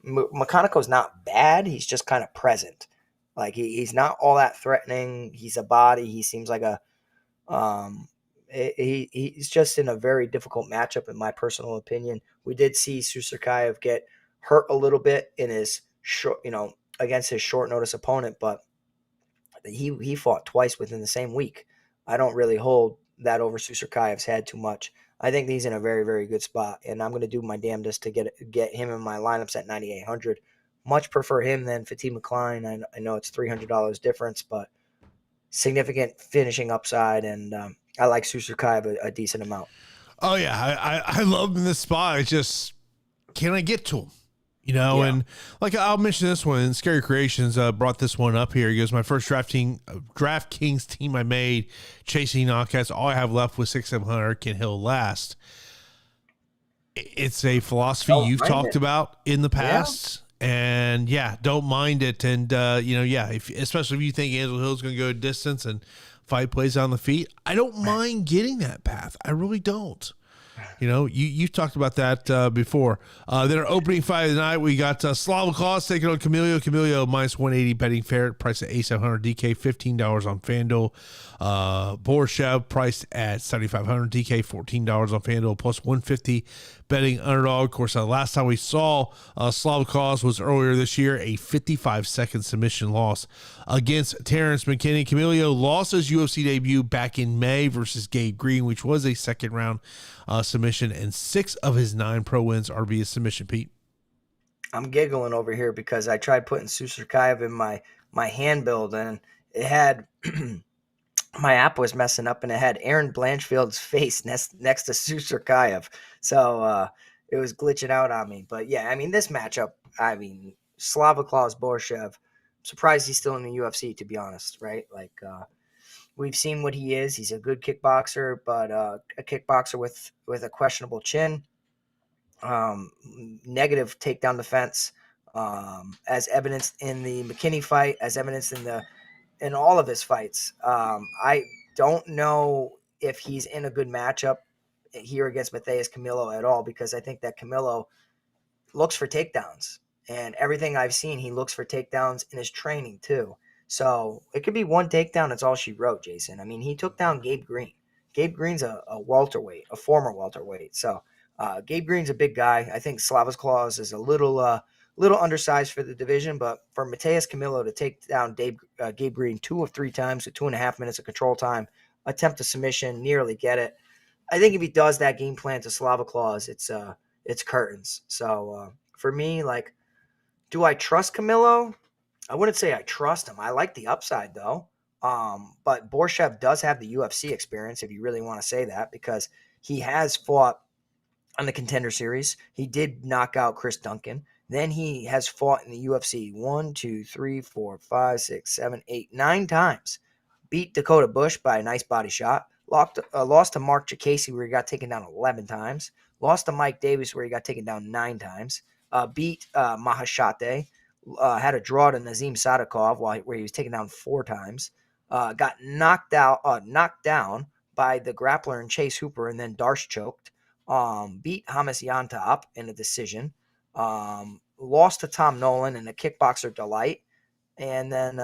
Makhachev not bad. He's just kind of present. Like he's not all that threatening. He's a body. He seems like a he's just in a very difficult matchup in my personal opinion. We did see Susurkayev get hurt a little bit in his short, against his short notice opponent, but he fought twice within the same week. I don't really hold that over Susurkayev's head too much. I think he's in a very, very good spot, and I'm going to do my damnedest to get him in my lineups at 9,800. Much prefer him than Fatih McCline. I know it's $300 difference, but significant finishing upside, and I like Susurkayev a decent amount. Oh yeah, I love him in this spot. It's just, can I get to him? Yeah. And like I'll mention this one. Scary Creations brought this one up here. He goes, my first DraftKings team I made, chasing knockouts. All I have left with 6,700. Can Hill last? It's a philosophy you've talked about in the past. Yeah. And don't mind it. And especially if you think Angel Hill's going to go a distance and fight plays on the feet, I don't mind getting that path. I really don't. You've talked about that before. Then our opening fight of the night, we got Slava Claus taking on Camilo. Camilo minus 180 betting fair, priced at 8,700 DK, $15 on FanDuel. Borshev priced at 7,500 DK, $14 on FanDuel, plus 150 betting underdog. Of course, last time we saw Slava Claus was earlier this year, a 55-second submission loss against Terrence McKinney. Camilo lost his UFC debut back in May versus Gabe Green, which was a second round submission, and 6 of his 9 pro wins are via submission. Pete, I'm giggling over here because I tried putting Susurkayev in my hand build, and it had my app was messing up, and it had Erin Blanchfield's face next to Susurkayev, so it was glitching out on me. But yeah, I mean, this matchup, Slava Claus Borshev, I'm surprised he's still in the UFC, to be honest, right? Like we've seen what he is. He's a good kickboxer, but a kickboxer with a questionable chin. Negative takedown defense, as evidenced in the McKinney fight, as evidenced in all of his fights. I don't know if he's in a good matchup here against Matheus Camilo at all, because I think that Camilo looks for takedowns, and everything I've seen, he looks for takedowns in his training too. So it could be one takedown. That's all she wrote, Jason. I mean, he took down Gabe Green. Gabe Green's a welterweight, a former welterweight. So Gabe Green's a big guy. I think Slava's Claus is a little undersized for the division, but for Matheus Camilo to take down Gabe Green 2 of 3 times with 2.5 minutes of control time, attempt a submission, nearly get it. I think if he does that game plan to Slava Claus, it's curtains. So for me, like, do I trust Camilo? I wouldn't say I trust him. I like the upside, though. But Borshev does have the UFC experience, if you really want to say that, because he has fought on the Contender Series. He did knock out Chris Duncan. Then he has fought in the UFC 1, 2, 3, 4, 5, 6, 7, 8, 9 times. Beat Dakota Bush by a nice body shot. Lost to Mark Jacasey, where he got taken down 11 times. Lost to Mike Davis, where he got taken down 9 times. Beat Makhachev. Had a draw to Nazim Sadikov where he was taken down 4 times. Got knocked down by the grappler and Chase Hooper, and then Darce choked. Beat Hamas Yantop in a decision. Lost to Tom Nolan in a kickboxer delight, and then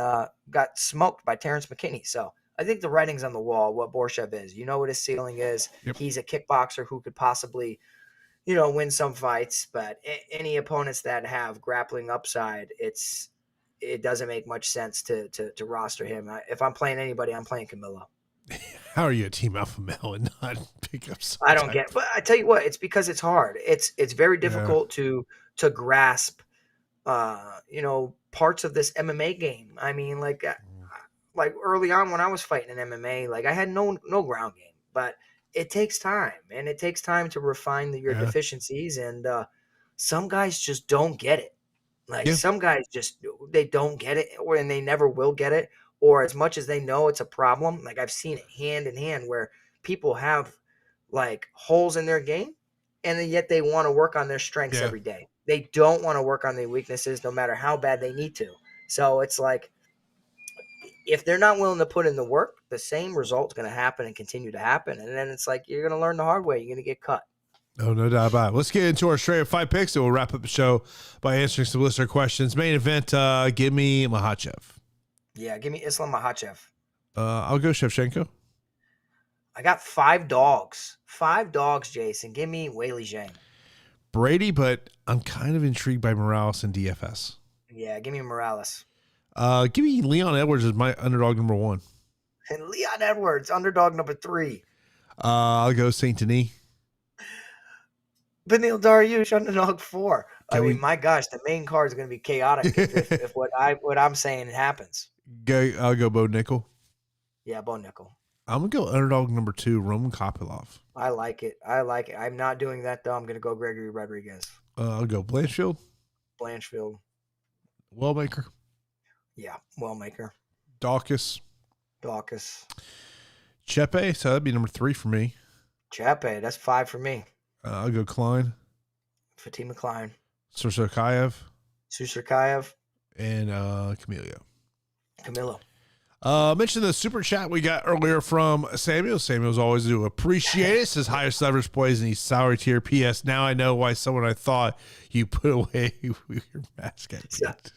got smoked by Terrence McKinney. So I think the writing's on the wall what Borshev is. You know what his ceiling is. Yep. He's a kickboxer who could possibly win some fights, but any opponents that have grappling upside, it doesn't make much sense to roster him. If I'm playing anybody, I'm playing Camilo. How are you a team alpha male and not pick up some I don't get, but I tell you what, it's because it's hard. It's very difficult to grasp, parts of this MMA game. I mean, like early on when I was fighting in MMA, like I had no ground game, but it takes time, and it takes time to refine your deficiencies. And some guys just don't get it. Like some guys they don't get it, and they never will get it. Or as much as they know it's a problem, like I've seen it hand in hand where people have like holes in their game, and yet they want to work on their strengths every day. They don't want to work on their weaknesses, no matter how bad they need to. So it's like, if they're not willing to put in the work, the same result's going to happen and continue to happen. And then it's like, you're going to learn the hard way. You're going to get cut. Oh, no doubt about it. Let's get into our straight up fight picks, and we'll wrap up the show by answering some listener questions. Main event, give me Makhachev. Yeah, give me Islam Makhachev. I'll go Shevchenko. I got 5 dogs. 5 dogs, Jason. Give me Weili Zhang. Brady, but I'm kind of intrigued by Morales and DFS. Yeah, give me Morales. Give me Leon Edwards as my underdog number 1. And Leon Edwards, underdog number 3. I'll go St. Denis. Beneil Dariush, underdog 4. My gosh, the main card is going to be chaotic if what I'm saying happens. I'll go Bo Nickal. Yeah, Bo Nickal. I'm going to go underdog number 2, Roman Kopylov. I like it. I'm not doing that, though. I'm going to go Gregory Rodrigues. I'll go Blanchfield. Wellmaker. Yeah, Wellmaker. Daukaus. Chepe, so that'd be number 3 for me. Chepe, that's 5 for me. I'll go Klein. Fatima Klein. Sursurkayev. And Camilo. Mentioned the super chat we got earlier from Samuel. Samuel's always do appreciate it. Says highest leverage plays in the salary tier. P.S. Now I know why someone I thought you put away your mask at.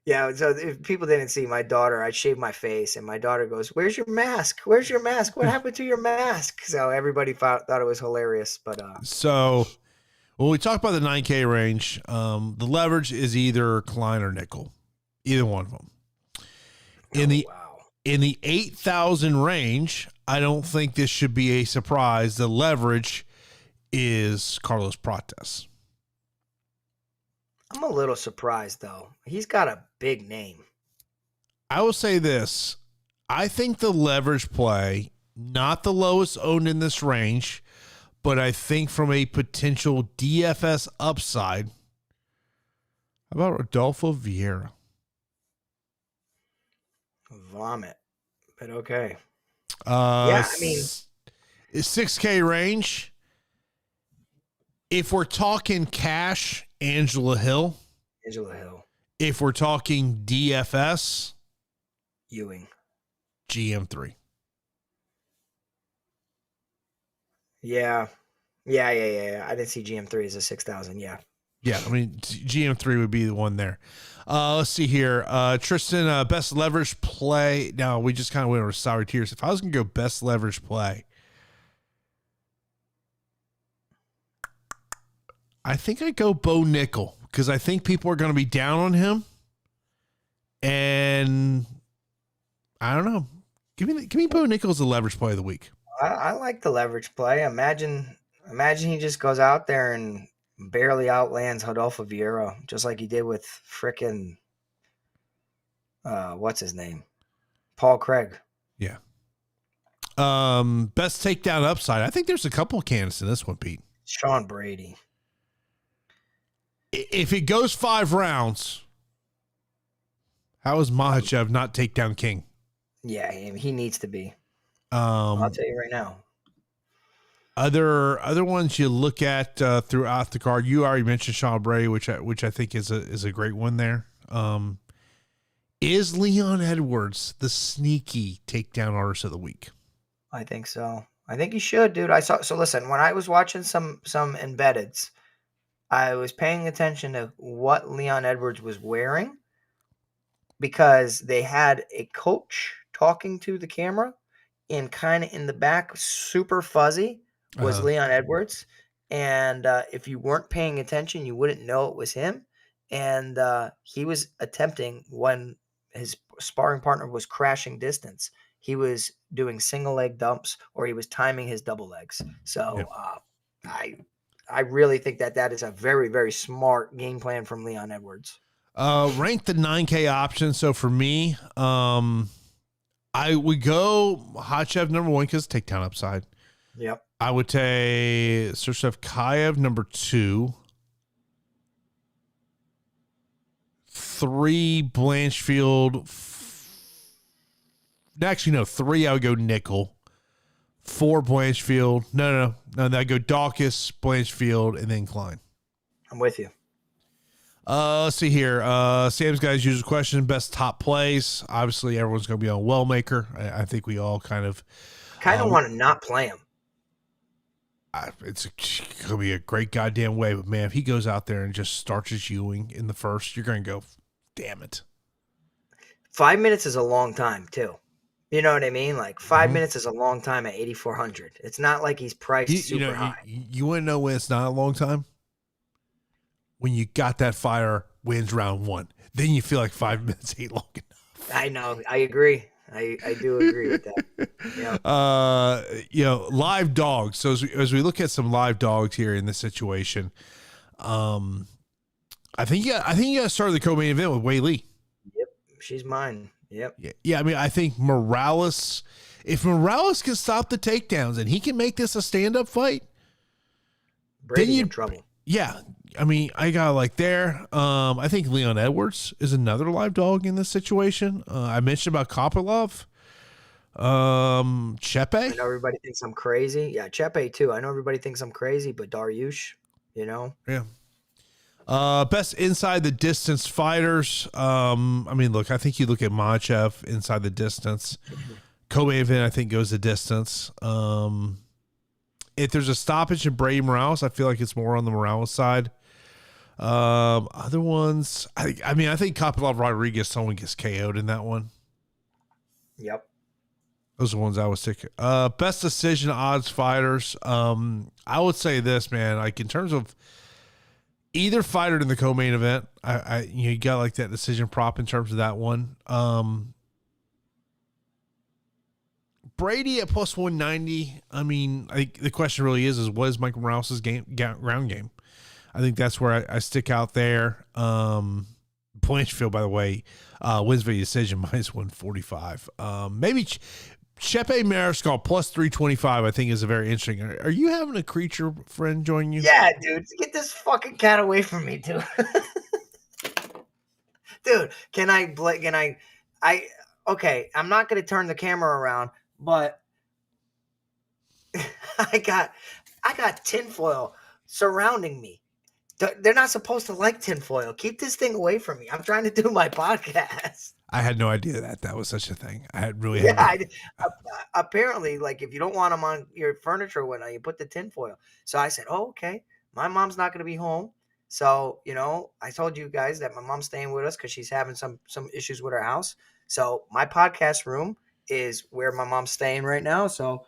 Yeah, so if people didn't see my daughter, I shaved my face, and my daughter goes, "Where's your mask? Where's your mask? What happened to your mask?" So everybody thought it was hilarious. But so when we talk about the 9K range, the leverage is either Klein or Nickal, either one of them. In the 8,000 range, I don't think this should be a surprise. The leverage is Carlos Prates. I'm a little surprised, though. He's got a big name. I will say this. I think the leverage play, not the lowest owned in this range, but I think from a potential DFS upside, how about Rodolfo Vieira? Vomit. But okay. Yeah, I mean, 6K range. If we're talking cash, Angela Hill. If we're talking DFS, Ewing. GM3. Yeah. I didn't see GM3 as a 6,000. Yeah. Yeah, I mean, GM3 would be the one there. Let's see here. Tristan, best leverage play. Now, we just kind of went over salary tiers. If I was going to go best leverage play, I think I'd go Bo Nickal because I think people are going to be down on him. And I don't know. Give me Bo Nickal as the leverage play of the week. I like the leverage play. Imagine he just goes out there and barely outlands Rodolfo Vieira, just like he did with frickin' what's his name? Paul Craig. Yeah. Best takedown upside. I think there's a couple of candidates in this one, Pete. Sean Brady. If it goes 5 rounds, how is Makhachev not takedown king? Yeah, he needs to be. I'll tell you right now. Other ones you look at throughout the card. You already mentioned Sean Brady, which I think is a great one there. Is Leon Edwards the sneaky takedown artist of the week? I think so. I think he should, dude. So listen, when I was watching some embeddeds, I was paying attention to what Leon Edwards was wearing because they had a coach talking to the camera and kind of in the back, super fuzzy, was Leon Edwards. And if you weren't paying attention, you wouldn't know it was him. And he was attempting, when his sparring partner was crashing distance, he was doing single leg dumps or he was timing his double legs. So I really think that is a very, very smart game plan from Leon Edwards. Rank the 9K option. So for me, I would go Makhachev number 1 because takedown upside. Yep. I would take Shevchenko number 2. 3 Blanchfield. Actually, no, 3 I would go Nickal. 4 Blanchfield. No. I'd go Daukaus, Blanchfield, and then Klein. I'm with you. Let's see here. Sam's guys usual question: best top plays. Obviously, everyone's going to be on Wellmaker. I think we all kind of want to not play him. It's going to be a great goddamn way, but man, if he goes out there and just starches Ewing in the first, you're going to go, damn it. 5 minutes is a long time too. You know what I mean? Like 5 minutes is a long time at 8,400. It's not like he's priced super high. You want to know when it's not a long time? When you got that fire wins round one. Then you feel like 5 minutes ain't long enough. I know. I agree. I do agree with that. Yeah. Live dogs. So as we look at some live dogs here in this situation, I think you got to start the co-main event with Weili. Yep, she's mine. Yep. Yeah. I mean, I think Morales. If Morales can stop the takedowns and he can make this a stand-up fight, Brady's in trouble. Yeah. I mean, I got like there. I think Leon Edwards is another live dog in this situation. I mentioned about Kopylov. Chepe. I know everybody thinks I'm crazy. Yeah, Chepe too. I know everybody thinks I'm crazy, but Dariush, Yeah. Best inside the distance fighters. I mean, look, I think you look at Makhachev inside the distance. Co-main event, I think, goes the distance. If there's a stoppage in Brady Morales, I feel like it's more on the Morales side. Other ones, I think Kopylov Rodrigues, someone gets KO'd in that one. Yep. Those are the ones I was thinking. Best decision odds fighters. I would say this, man, like in terms of either fighter in the co-main event, you got like that decision prop in terms of that one. Brady at plus 190. I mean, the question really is what is Michael Morales' ground game? I think that's where I stick out there. Blanchfield, by the way, wins via decision minus 145. Maybe Chepe Mariscal plus 325, I think, is a very interesting. Are you having a creature friend join you? Yeah, dude. Get this fucking cat away from me, dude. Dude, okay, I'm not going to turn the camera around, but I got tinfoil surrounding me. They're not supposed to like tinfoil. Keep this thing away from me. I'm trying to do my podcast. I had no idea that was such a thing. I had really apparently, like if you don't want them on your furniture or whatnot, you put the tinfoil. So I said, oh, okay. My mom's not going to be home. So, I told you guys that my mom's staying with us because she's having some issues with her house. So my podcast room is where my mom's staying right now. So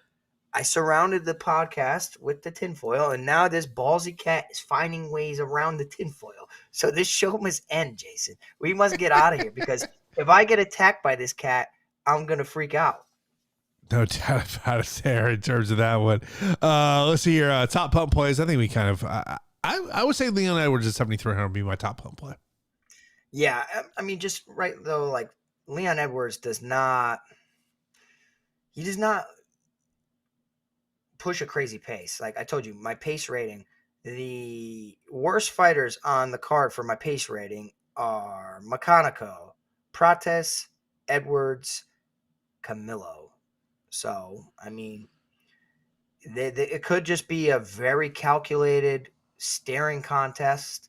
I surrounded the podcast with the tinfoil, and now this ballsy cat is finding ways around the tinfoil. So this show must end, Jason. We must get out of here because if I get attacked by this cat, I'm going to freak out. No doubt about it there in terms of that one. Let's see here. Top pump plays. I think we kind of, I would say Leon Edwards at 7,300 would be my top pump play. Yeah. I mean, just right though, like Leon Edwards does not push a crazy pace. Like I told you, my pace rating, the worst fighters on the card for my pace rating are Makhachev, Prates, Edwards, Camilo. So, I mean, it could just be a very calculated staring contest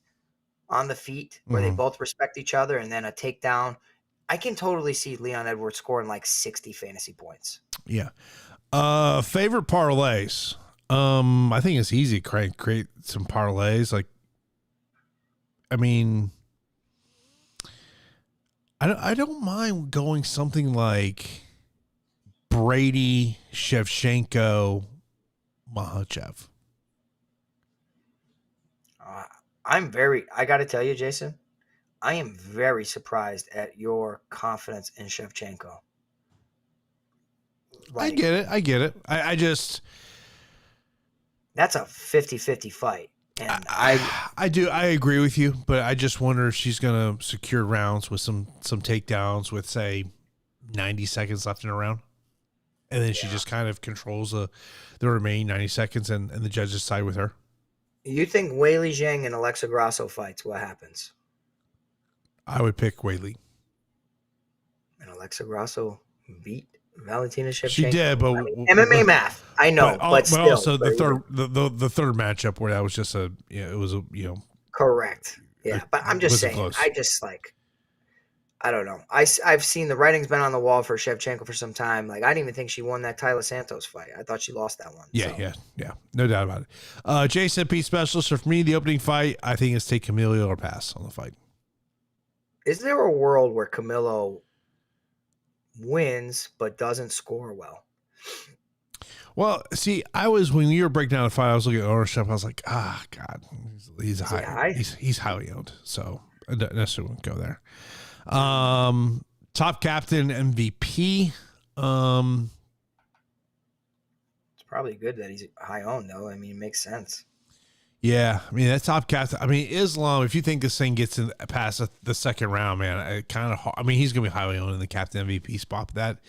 on the feet where they both respect each other and then a takedown. I can totally see Leon Edwards scoring like 60 fantasy points. Yeah. Favorite parlays. I think it's easy to create some parlays. Like, I mean, I don't mind going something like Brady, Shevchenko, Makhachev. I got to tell you, Jason, I am very surprised at your confidence in Shevchenko. Like, I get it. I just, that's a 50-50 fight. And I agree with you, but I just wonder if she's going to secure rounds with some takedowns with, say, 90 seconds left in a round. And then she just kind of controls the remaining 90 seconds and the judges side with her. You think Weili, Zhang, and Alexa Grasso fights, what happens? I would pick Weili. And Alexa Grasso beat Valentina Shevchenko. She did, but MMA math. I know, but still. Also the third matchup where that was just correct. Yeah, but I'm just saying, close. I don't know. I've seen the writing's been on the wall for Shevchenko for some time. Like, I didn't even think she won that Tyler Santos fight. I thought she lost that one. Yeah. No doubt about it. Jason P. Specialist. So for me, the opening fight, I think it's take Camilo or pass on the fight. Is there a world where Camilo wins but doesn't score well? Well, see, when you were breaking down the fight, I was looking at ownership. I was like, God, he's high. He's highly owned. So I don't necessarily won't go there. Top captain MVP. It's probably good that he's high owned, though. I mean, it makes sense. Yeah, I mean, that top captain. I mean, Islam. If you think this thing gets past the second round, man, it kind of. I mean, he's gonna be highly owned in the captain MVP spot. That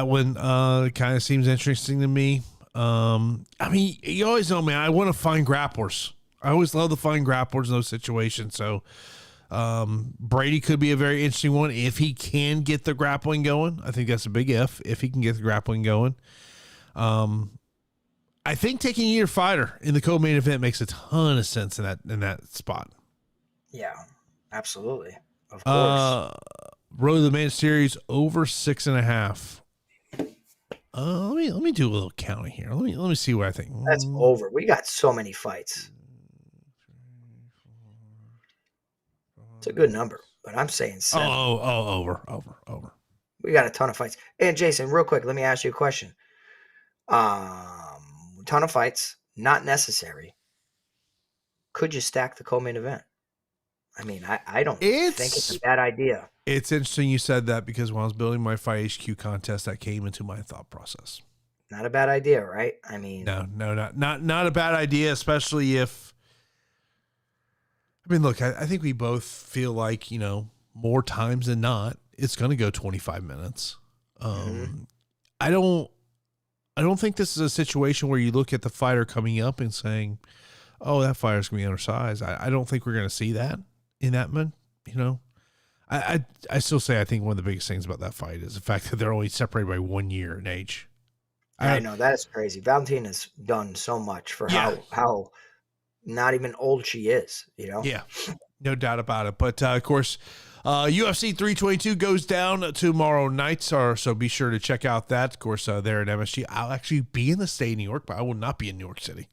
one kind of seems interesting to me. I mean, you always know, man. I want to find grapplers. I always love to find grapplers in those situations. So. Brady could be a very interesting one if he can get the grappling going. I think that's a big if he can get the grappling going. I think taking either fighter in the co-main event makes a ton of sense in that spot. Yeah, absolutely. Of course. Road to the main series over 6.5. Let me do a little counting here. Let me see what I think. That's over. We got so many fights. It's a good number, but I'm saying 7. Over. We got a ton of fights. And Jason, real quick, let me ask you a question. Ton of fights, not necessary. Could you stack the co-main event? I mean, I don't think it's a bad idea. It's interesting you said that because when I was building my Fight HQ contest, that came into my thought process. Not a bad idea, right? I mean, no, not a bad idea, especially if. I mean, look, I think we both feel like, more times than not, it's going to go 25 minutes. I don't think this is a situation where you look at the fighter coming up and saying, oh, that fighter's going to be undersized. I don't think we're going to see that in that one. I still say I think one of the biggest things about that fight is the fact that they're only separated by 1 year in age. I know, that is crazy. Valentina's done so much for how not even old she is, Yeah, no doubt about it. But of course, UFC 322 goes down tomorrow night, so be sure to check out that. Of course, there at MSG. I'll actually be in the state of New York, but I will not be in New York City.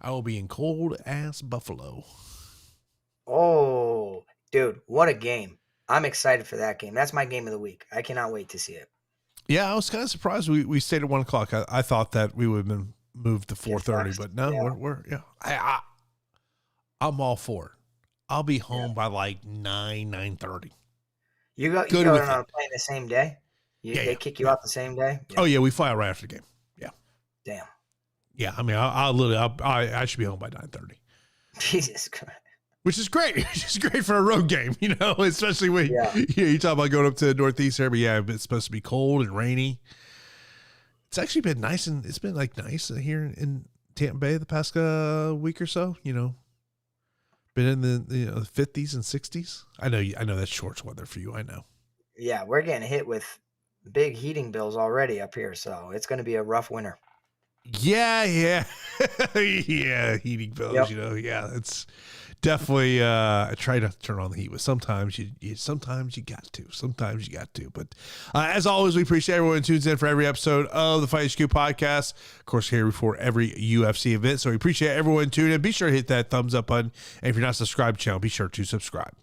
I will be in cold ass Buffalo. Oh, dude, what a game. I'm excited for that game. That's my game of the week. I cannot wait to see it. Yeah, I was kind of surprised we stayed at 1 o'clock. I thought that we would have been moved to 4:30, but no, we're I'm all for it. I'll be home by like 9:30. You go on playing the same day? They kick you out the same day? Yeah. Oh yeah, we fly out right after the game. Yeah. Damn. Yeah, I mean, I should be home by 9:30. Jesus Christ. Which is great. Which is great for a road game, especially when you talk about going up to the Northeast there. But yeah, it's supposed to be cold and rainy. It's actually been nice, and it's been nice here in Tampa Bay the past week or so. Been in the 50s and 60s. I know that's shorts weather for you. I know. Yeah, we're getting hit with big heating bills already up here, so it's going to be a rough winter. Yeah, yeah, heating bills. Yep. Yeah, it's definitely. I try to turn on the heat, but sometimes you got to. But as always, we appreciate everyone who tunes in for every episode of the Fight HQ podcast. Of course, here before every UFC event. So we appreciate everyone tuning in. Be sure to hit that thumbs up button, and if you're not subscribed to the channel, be sure to subscribe.